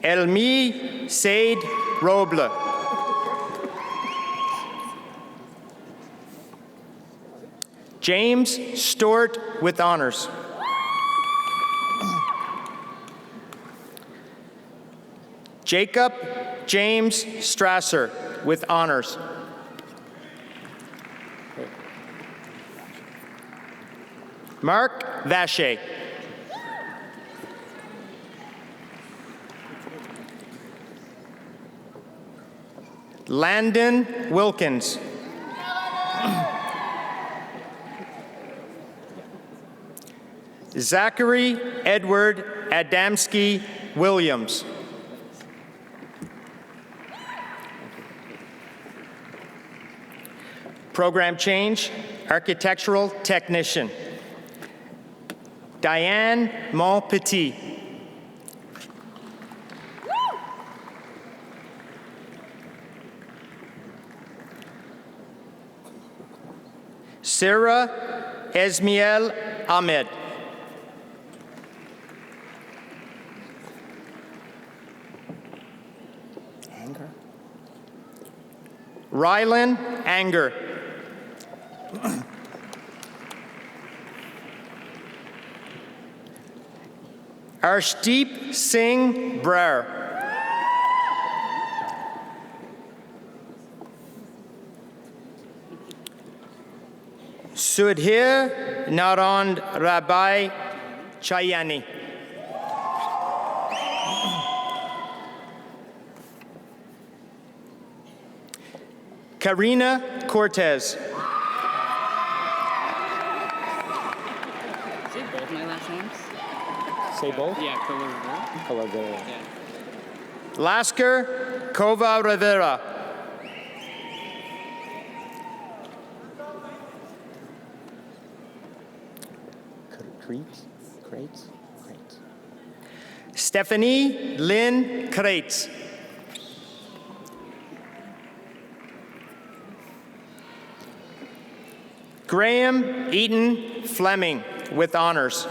Elmi Said Roble. James Stewart with honors. Jacob James Strasser with honors. Mark Vache. Landon Wilkins. Zachary Edward Adamski Williams. Program change, architectural technician. Diane Montpetit. Sarah Esmiel Ahmed. Rylan Anger. Arshdeep Singh Brar. Sudhir Narand Rabai Chayani. Karina Cortez. Say both my last names? Say both? Yeah, Calavera. Yeah. Lasker Kova Rivera. Crates? Stephanie Lynn Kreitz. Graham Eaton Fleming with honors.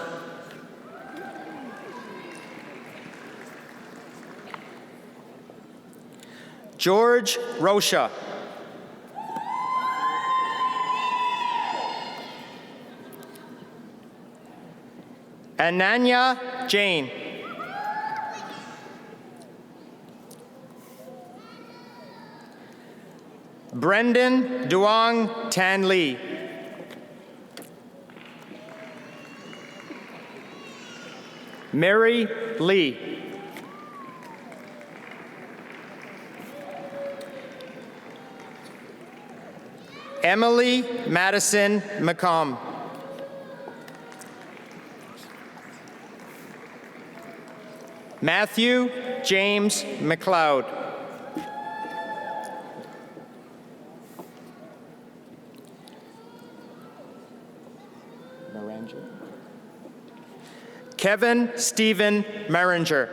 George Rocha. Ananya Jane. Brendan Duong Tan Lee. Mary Lee. Emily Madison McComb. Matthew James McLeod. Maringer. Kevin Stephen Maringer.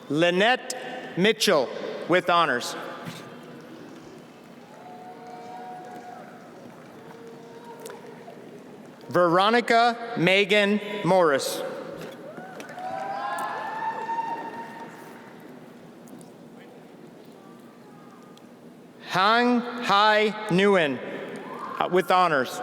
Lynette Mitchell with honors. Veronica Megan Morris. Hang Hai Nguyen with honors.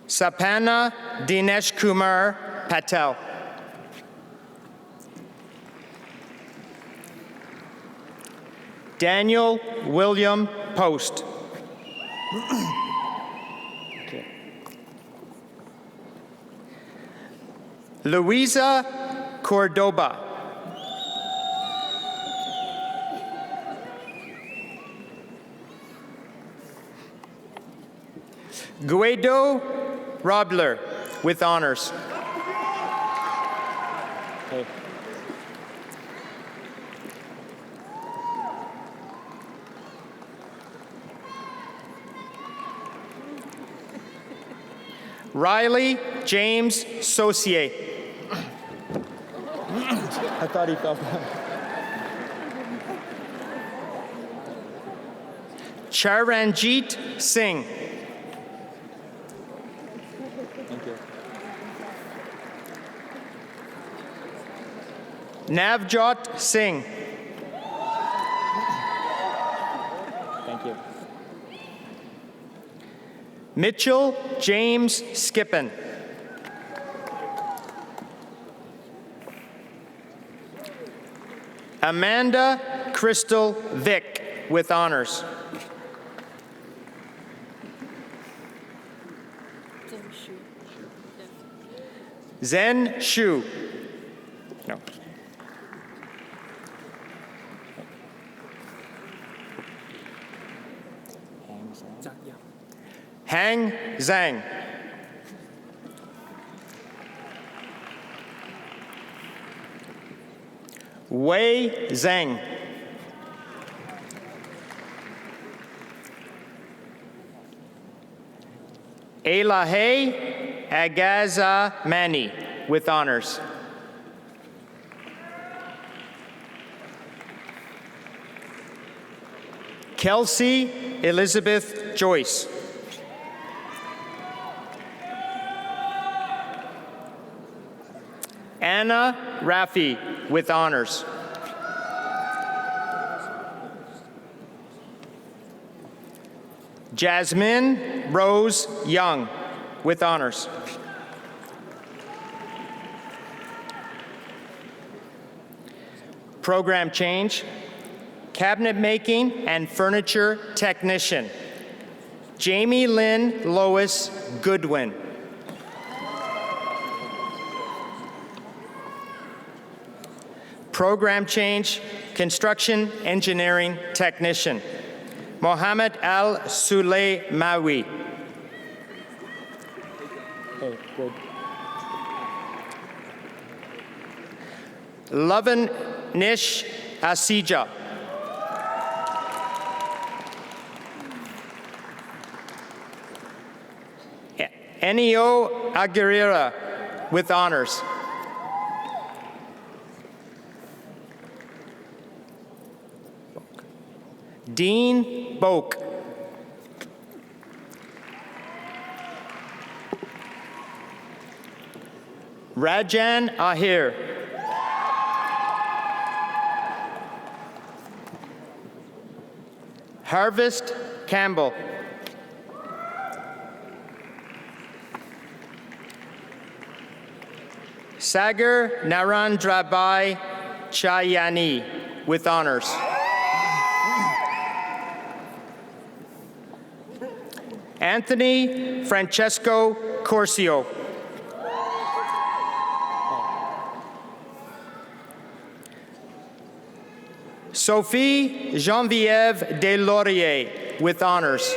Sapana Dinesh Kumar Patel. Daniel William Post. Luisa Cordoba. Guido Robler with honors. Okay. Riley James Saucier. I thought he felt that. Charanjit Singh. Thank you. Navjot Singh. Thank you. Mitchell James Skippen. Amanda Crystal Vick with honors. Zen Shu. No. Hang Zhang. Wei Zhang. Elahe Agaza Mani with honors. Kelsey Elizabeth Joyce. Anna Raffi with honors. Jasmine Rose Young with honors. Program change, cabinet making and furniture technician, Jamie Lynn Lois Goodwin. Program change, construction engineering technician, Mohammed Al Suley Mawi. Hey, good. Lovin Nish Asija. Enio Aguirre with honors. Dean Boak. Rajan Ahir. Harvest Campbell. Sagar Narandrabai Chayani with honors. Anthony Francesco Corcio. Sophie Geneviève Deslauriers with honors.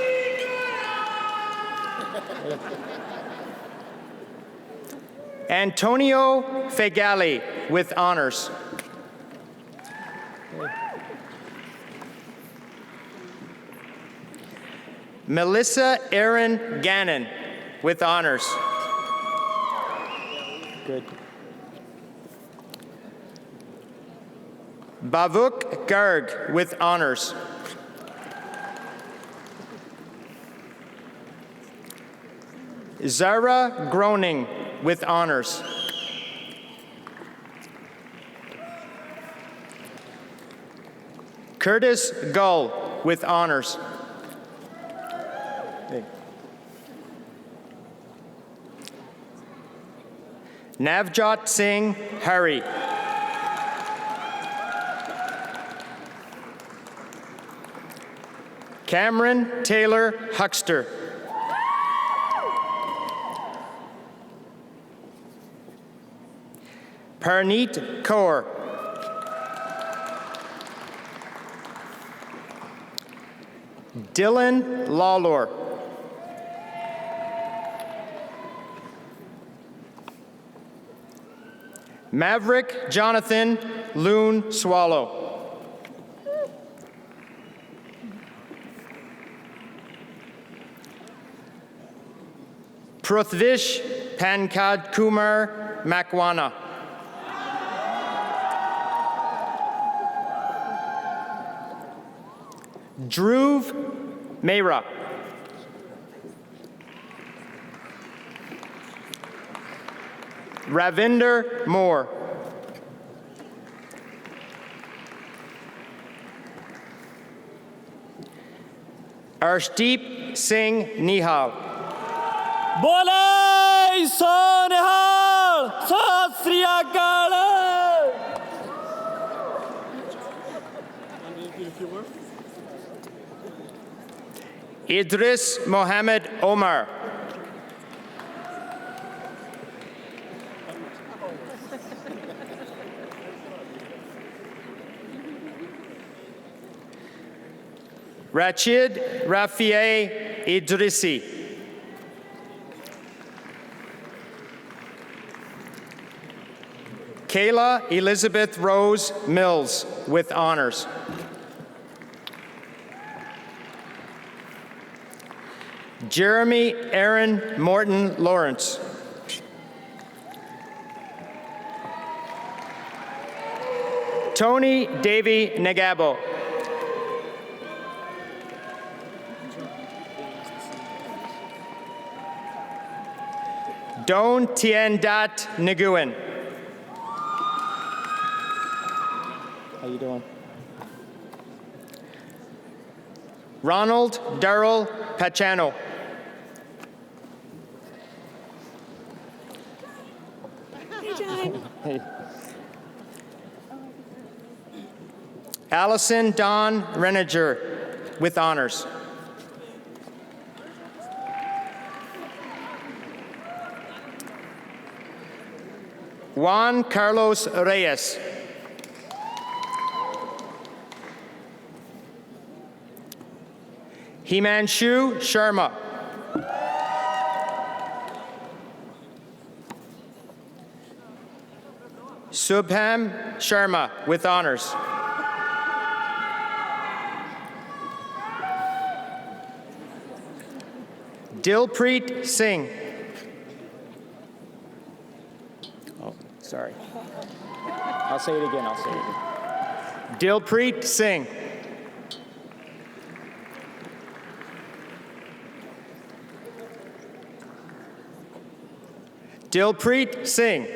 Antonio Fegali with honors. Melissa Erin Gannon with honors. Good. Bavuk Garg with honors. Zara Groening with honors. Curtis Gull with honors. Navjot Singh Hari. Cameron Taylor Huckster. Parneet Kaur. Dylan Lawlor. Maverick Jonathan Loon Swallow. Prithvish Pankad Kumar Makwana. Dhruv Mehra. Ravinder Moore. Arshdeep Singh Nihal. Bolai Sonehal Sat Sri Akal. Idris Mohammed Omar. Rachid Rafie Idrisi. Kayla Elizabeth Rose Mills with honors. Jeremy Aaron Morton Lawrence. Tony Davy Nagabo. Don Tien Dat Nguyen. How you doing? Ronald Darrell Pachano. Hey, John. Hey. Allison Dawn Reninger with honors. Juan Carlos Reyes. Himanshu Sharma. Subham Sharma with honors. Dilpreet Singh. Oh, sorry. I'll say it again. I'll say it again. Dilpreet Singh. Dilpreet Singh.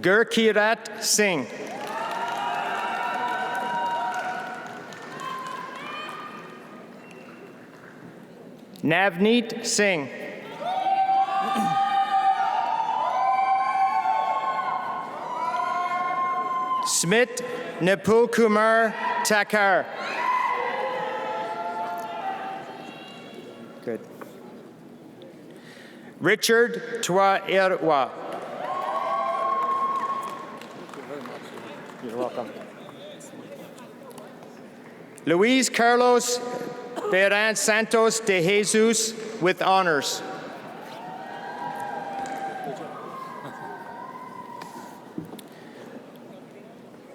Gurkirat Singh. Navneet Singh. Smit Nipul Kumar Takar. Good. Richard Twa Irwa. You're welcome. Luis Carlos Beran Santos de Jesus with honors.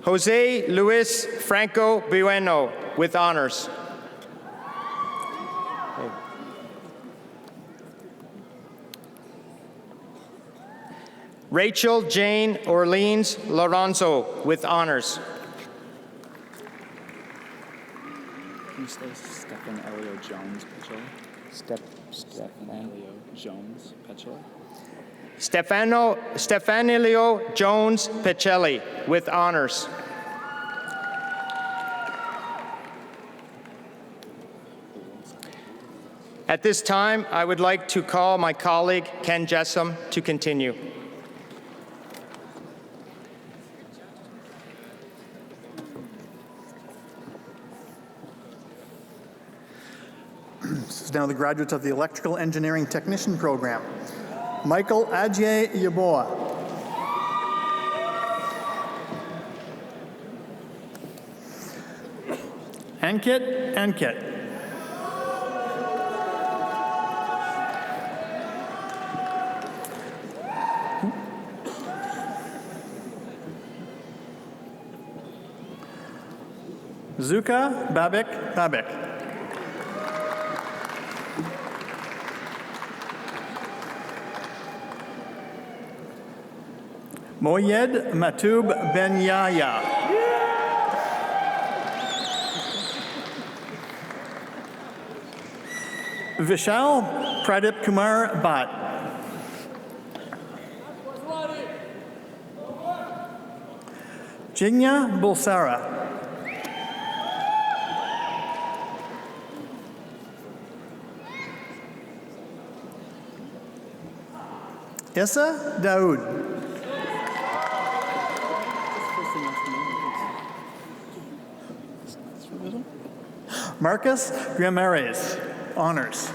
Jose Luis Franco Bueno with honors. Rachel Jane Orleans Lorenzo with honors. Can you say Stefan Elio Jones Petro? Stefan Elio Jones Petro? Stefanilio Jones Picelli with honors. At this time, I would like to call my colleague Ken Jessam to continue. This is now the graduates of the Electrical Engineering Technician Program. Michael Adje Yaboa. Ankit. Zuka Babik. Moyed Matub Ben Yahya. Vishal Pradip Kumar Bhatt. Jignya Bulsara. Issa Daoud. Marcus Grimares, honors.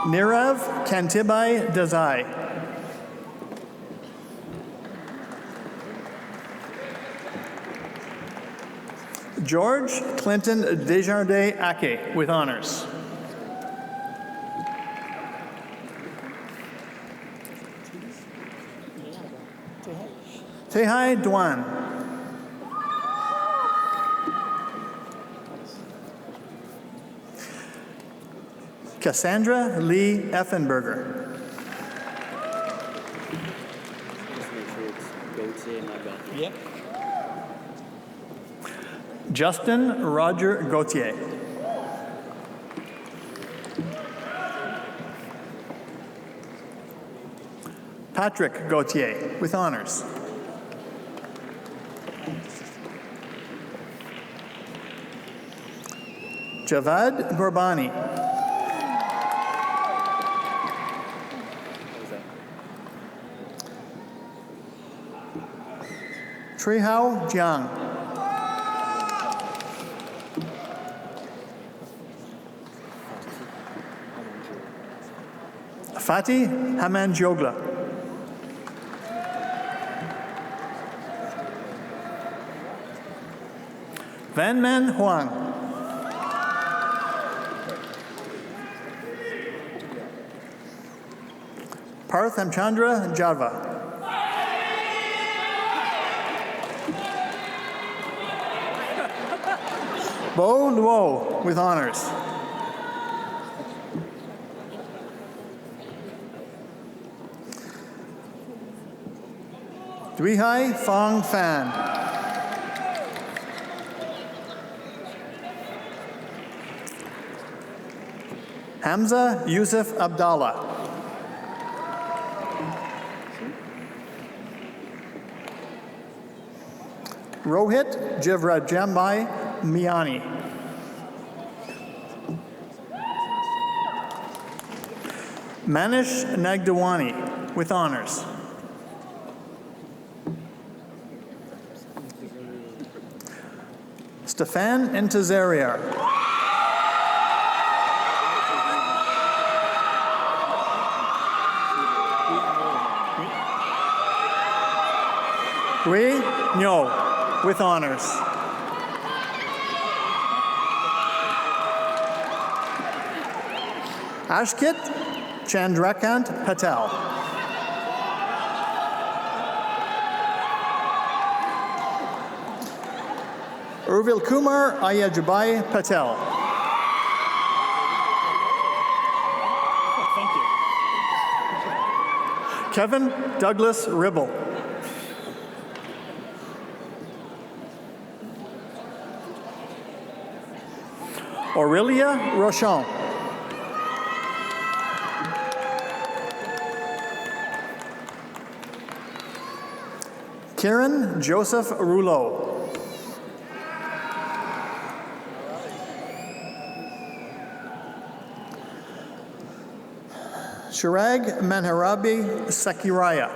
Nirav Kantibai Dazai. George Clinton Desjardins Ake with honors. Tehai Dwan. Cassandra Lee Effenberger. Yep. Justin Roger Gauthier. Patrick Gauthier with honors. Javad Gorbani. Trihao Jiang. Fatih Hamanjogla. Van Men Huang. Parth Amchandra Java. Bo Luo with honors. Duihai Fong Fan. Hamza Yusuf Abdallah. Rohit Jivrajambai Miani. Manish Nagdawani with honors. Stefan Intezeriar. Gui Nyo with honors. Ashkit Chandrakant Patel. Urvil Kumar Ayajubai Patel. Kevin Douglas Ribble. Aurelia Rochon. Kieran Joseph Rouleau. Shirag Manharabi Sakiraya.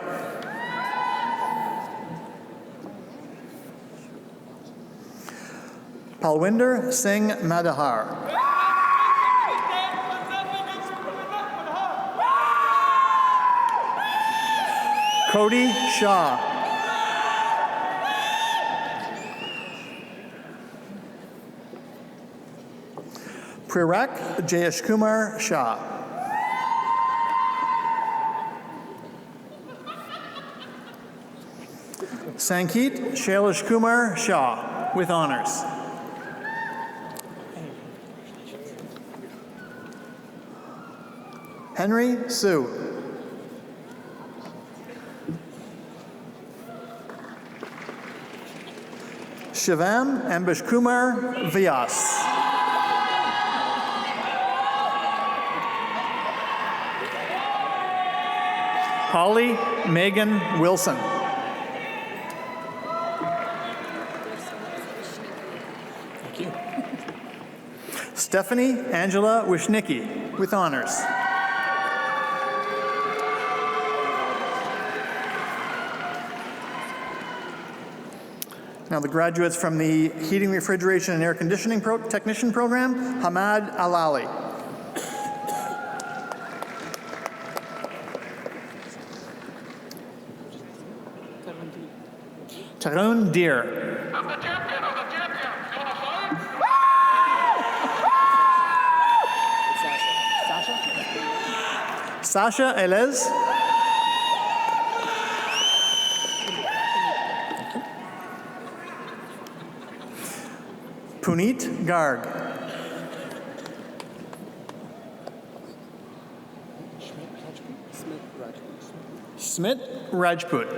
Palwinder Singh Madahar. Cody Shah. Prirak Jayesh Kumar Shah. Sankit Shailesh Kumar Shah with honors. Henry Sue. Shivam Ambish Kumar Vyas. Holly Megan Wilson. Thank you. Stephanie Angela Wishnicki with honors. Now the graduates from the Heating, Refrigeration, and Air Conditioning Technician Program, Hamad Alali. Tarun Deer. Sasha Elez. Puneet Garg. Smit Rajput.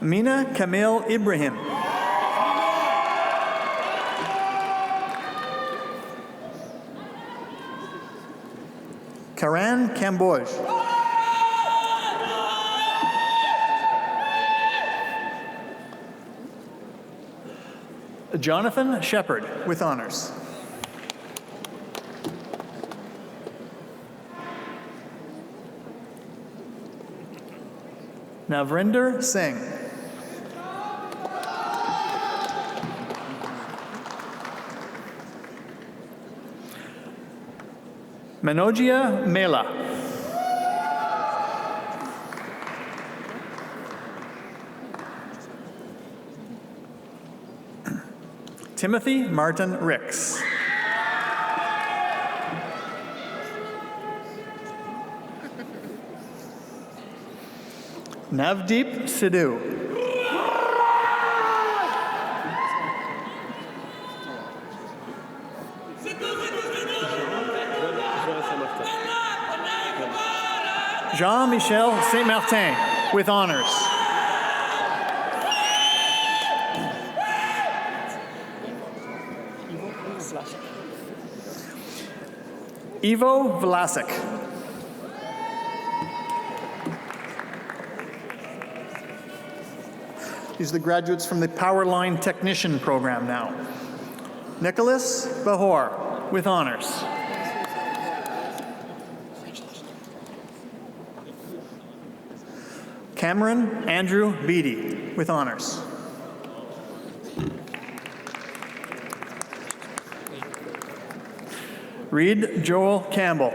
Mina Kamil Ibrahim. Karan Kamboj. Jonathan Shepard with honors. Navrinder Singh. Manojia Mela. Timothy Martin Ricks. Navdeep Sidhu. Jean-Michel Saint-Martin with honors. Ivo Vlasic. These are the graduates from the Powerline Technician program now. Nicholas Bahor with honors. Cameron Andrew Beatty with honors. Reed Joel Campbell.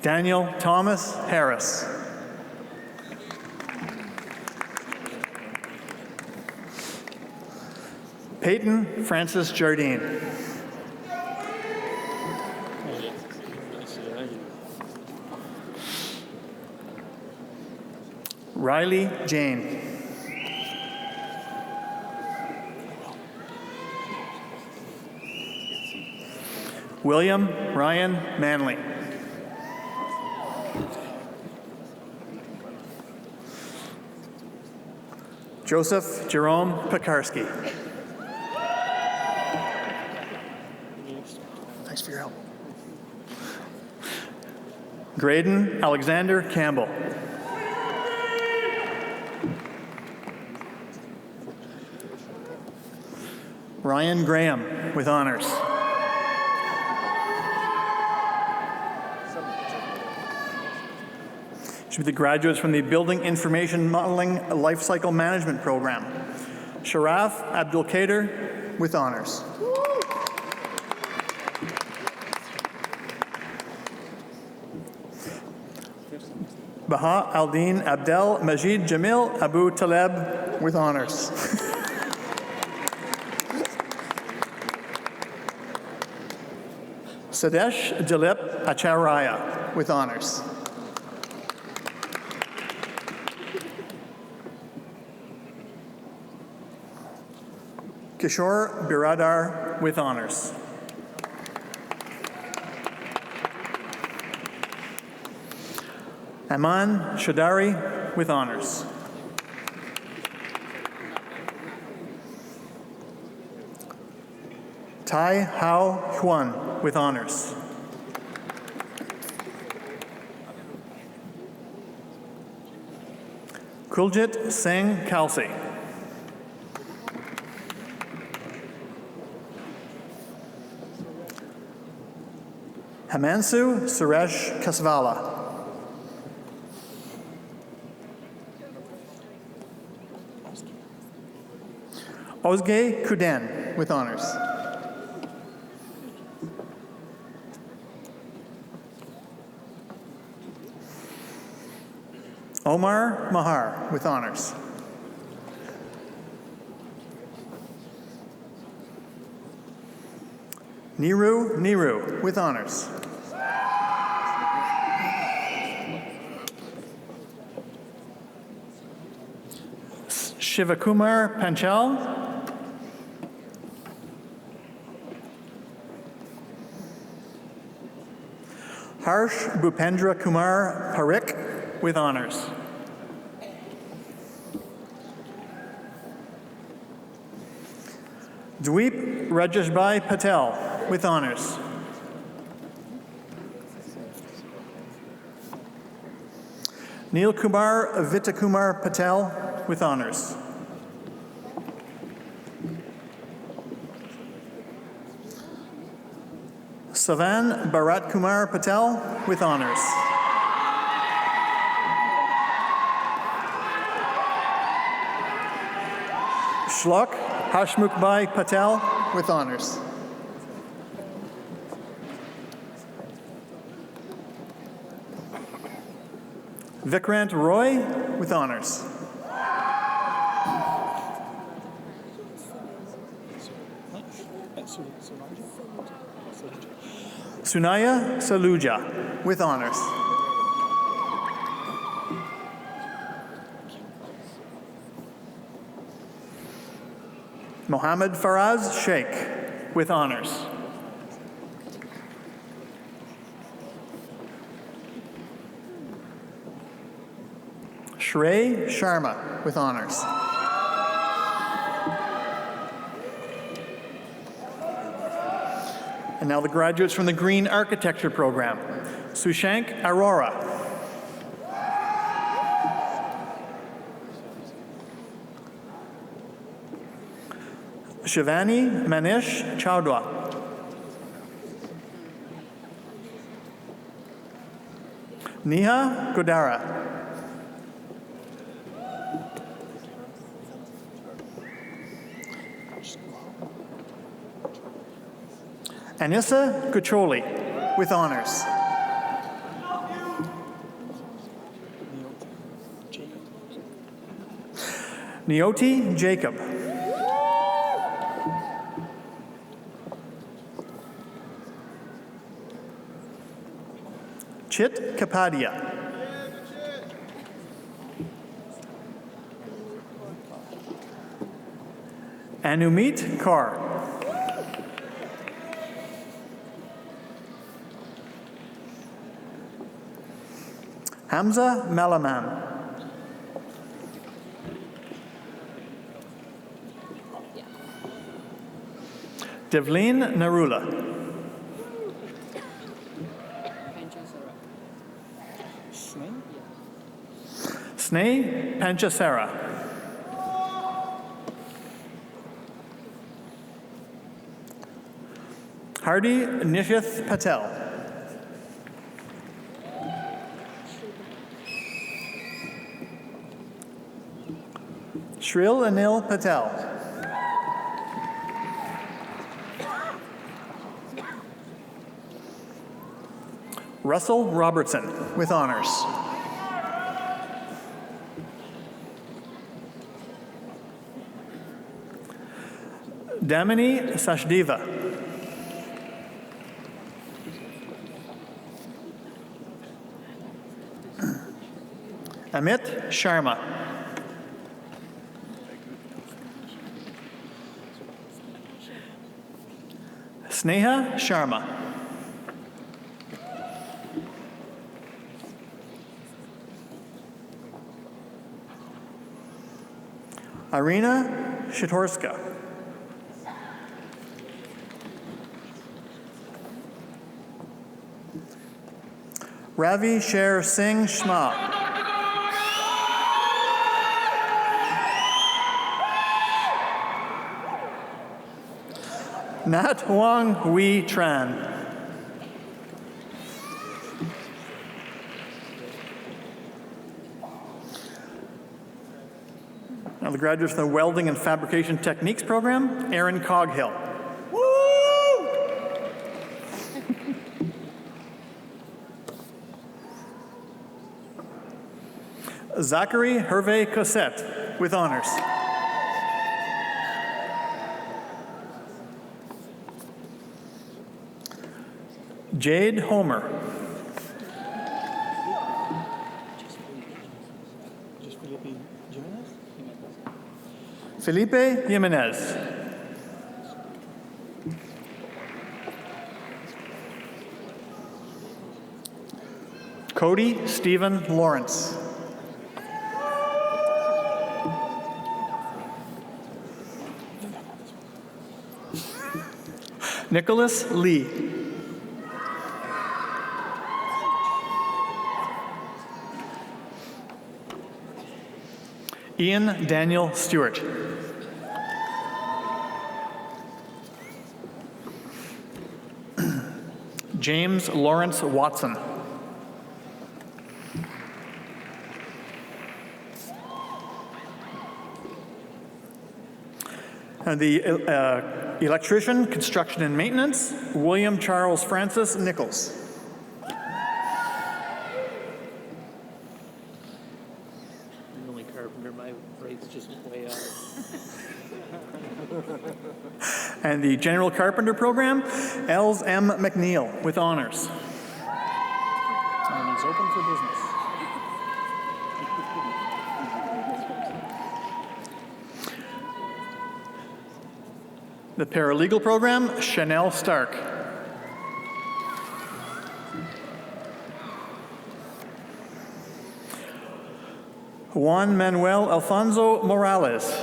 Daniel Thomas Harris. Peyton Francis Jardine. Riley Jane. William Ryan Manley. Joseph Jerome Pekarski. Thanks for your help. Graydon Alexander Campbell. Ryan Graham with honors. Should be the graduates from the Building Information Modeling Lifecycle Management Program. Sharaf Abdul Kader with honors. Baha Aldin Abdel Majid Jamil Abu Taleb with honors. Sadesh Dilip Acharya with honors. Kishore Biradar with honors. Aman Shadari with honors. Tai Hao Huan with honors. Kuljit Singh Kalsi. Himansu Suresh Kasvala. Ozge Kuden with honors. Omar Mahar with honors. Niru with honors. Shivakumar Panchal. Harsh Bhupendra Kumar Parikh with honors. Dweep Rajeshbhai Patel with honors. Neil Kumar Vitakumar Patel with honors. Savan Bharat Kumar Patel with honors. Shlok Hashmukhbhai Patel with honors. Vikrant Roy with honors. Sunaya Saluja with honors. Mohammed Faraz Sheikh with honors. Shrey Sharma with honors. And now the graduates from the Green Architecture Program. Sushank Arora. Shivani Manish Chowdhury. Neha Godara. Anissa Kucholi with honors. Neoti Jacob. Chit Kapadia. Anumit Kaur. Hamza Malaman. Devleen Narula. Sneh Panchasara. Hardy Nishith Patel. Shril Anil Patel. Russell Robertson with honors. Damini Sachdeva. Amit Sharma. Sneha Sharma. Irina Shitorska. Ravi Sher Singh Shma. Nat Huang Wee Tran. Now the graduates from the Welding and Fabrication Techniques program, Aaron Coghill. Zachary Hervé Cossette with honors. Jade Homer. Felipe Jimenez. Cody Stephen Lawrence. Nicholas Lee. Ian Daniel Stewart. James Lawrence Watson. The electrician, construction and maintenance, William Charles Francis Nichols. And the General Carpenter Program, Els M. McNeil with honors. And it's open for business. The Paralegal Program, Chanel Stark. Juan Manuel Alfonso Morales.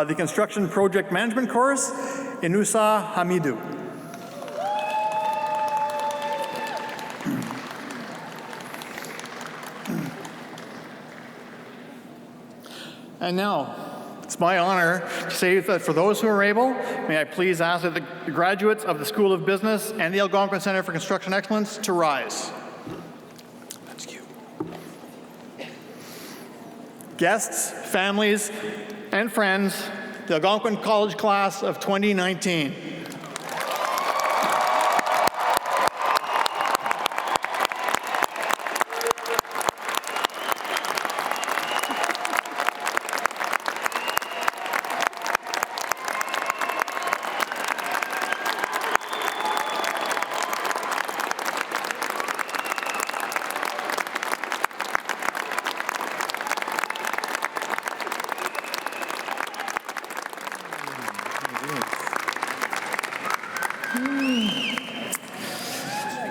The Construction Project Management course, Inusa Hamidu. And now, it's my honor to say that for those who are able, may I please ask that the graduates of the School of Business and the Algonquin Centre for Construction Excellence to rise. That's you. Guests, families, and friends, the Algonquin College Class of 2019.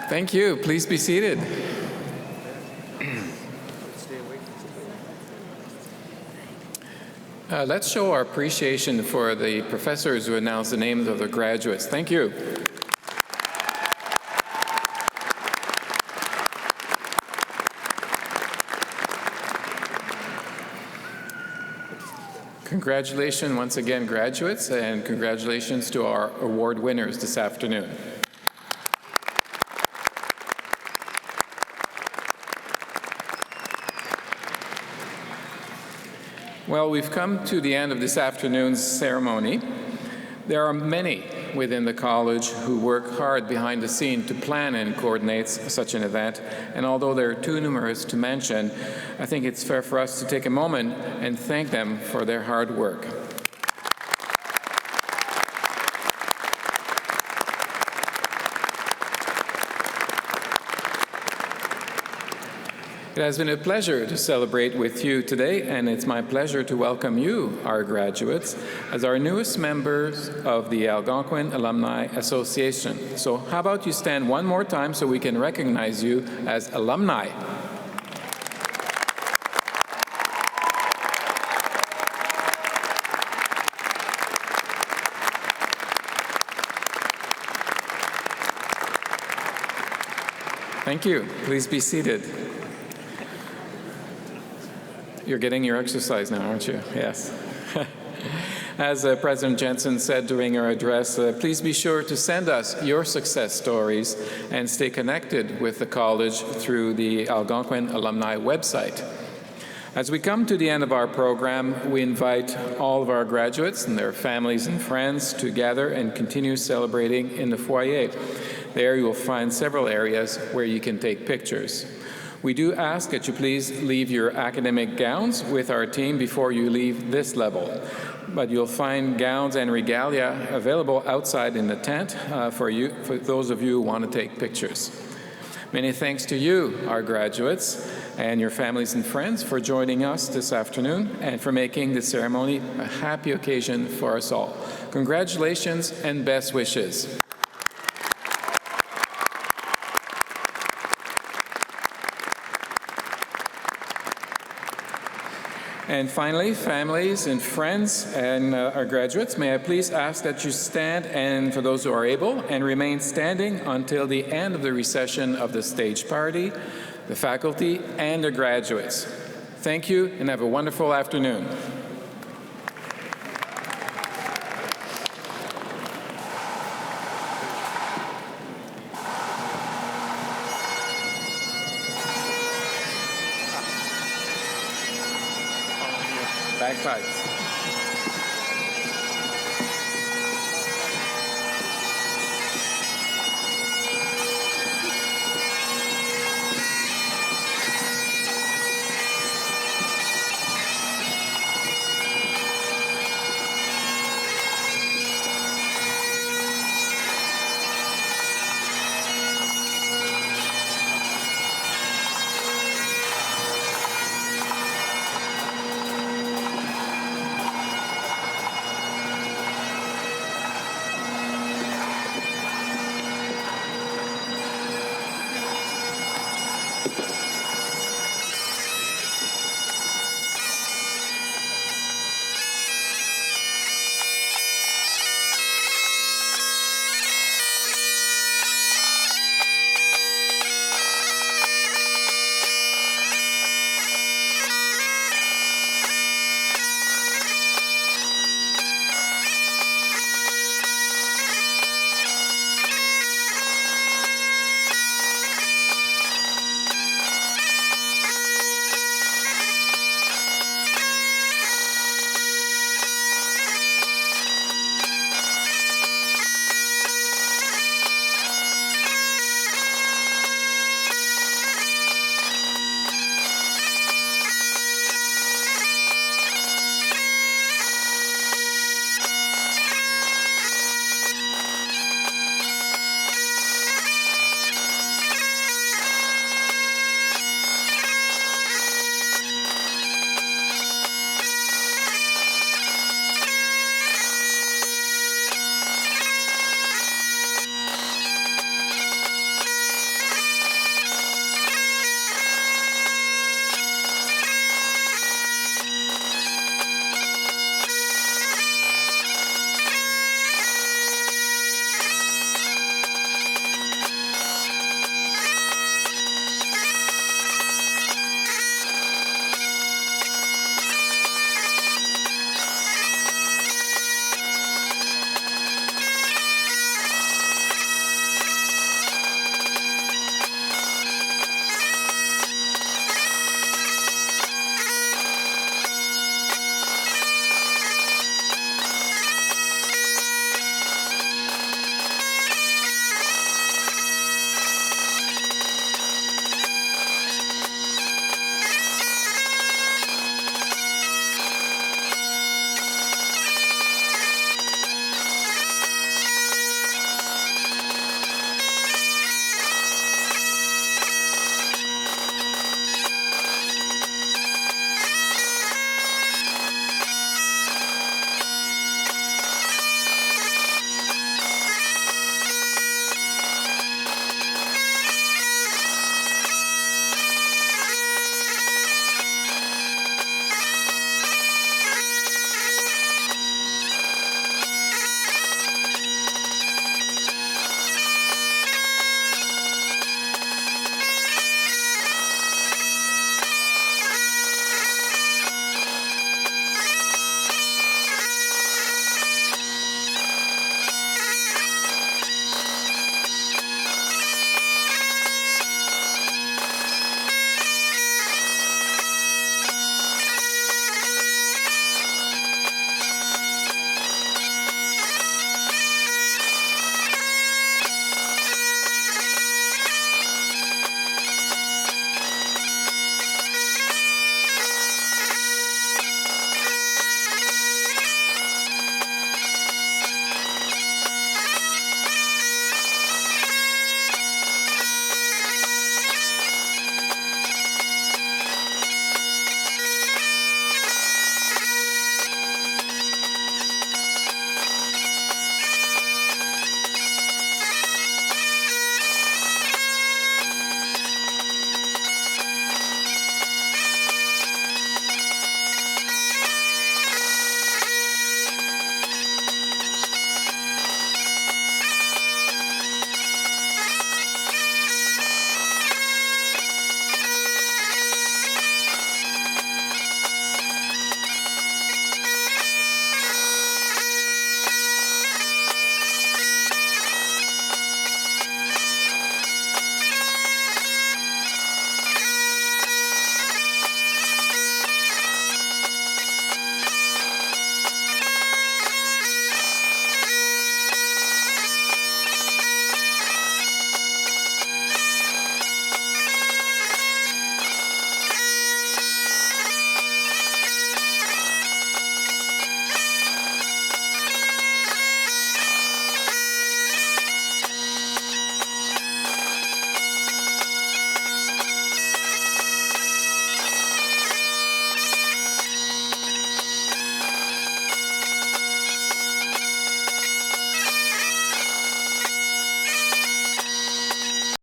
Thank you. Please be seated. Let's show our appreciation for the professors who announced the names of their graduates. Thank you. Congratulations once again, graduates, and congratulations to our award winners this afternoon. Well, we've come to the end of this afternoon's ceremony. There are many within the college who work hard behind the scene to plan and coordinate such an event, and although they're too numerous to mention, I think it's fair for us to take a moment and thank them for their hard work. It has been a pleasure to celebrate with you today, and it's my pleasure to welcome you, our graduates, as our newest members of the Algonquin Alumni Association. So how about you stand one more time so we can recognize you as alumni. Thank you. Please be seated. You're getting your exercise now, aren't you? Yes. As President Jensen said during her address, please be sure to send us your success stories and stay connected with the college through the Algonquin Alumni website. As we come to the end of our program, we invite all of our graduates and their families and friends to gather and continue celebrating in the foyer. There you will find several areas where you can take pictures. We do ask that you please leave your academic gowns with our team before you leave this level. But you'll find gowns and regalia available outside in the tent for those of you who want to take pictures. Many thanks to you, our graduates, and your families and friends for joining us this afternoon and for making this ceremony a happy occasion for us all. Congratulations and best wishes. And finally, families and friends and our graduates, may I please ask that you stand, and for those who are able, and remain standing until the end of the recession of the stage party, the faculty, and the graduates. Thank you, and have a wonderful afternoon. Bagpipes.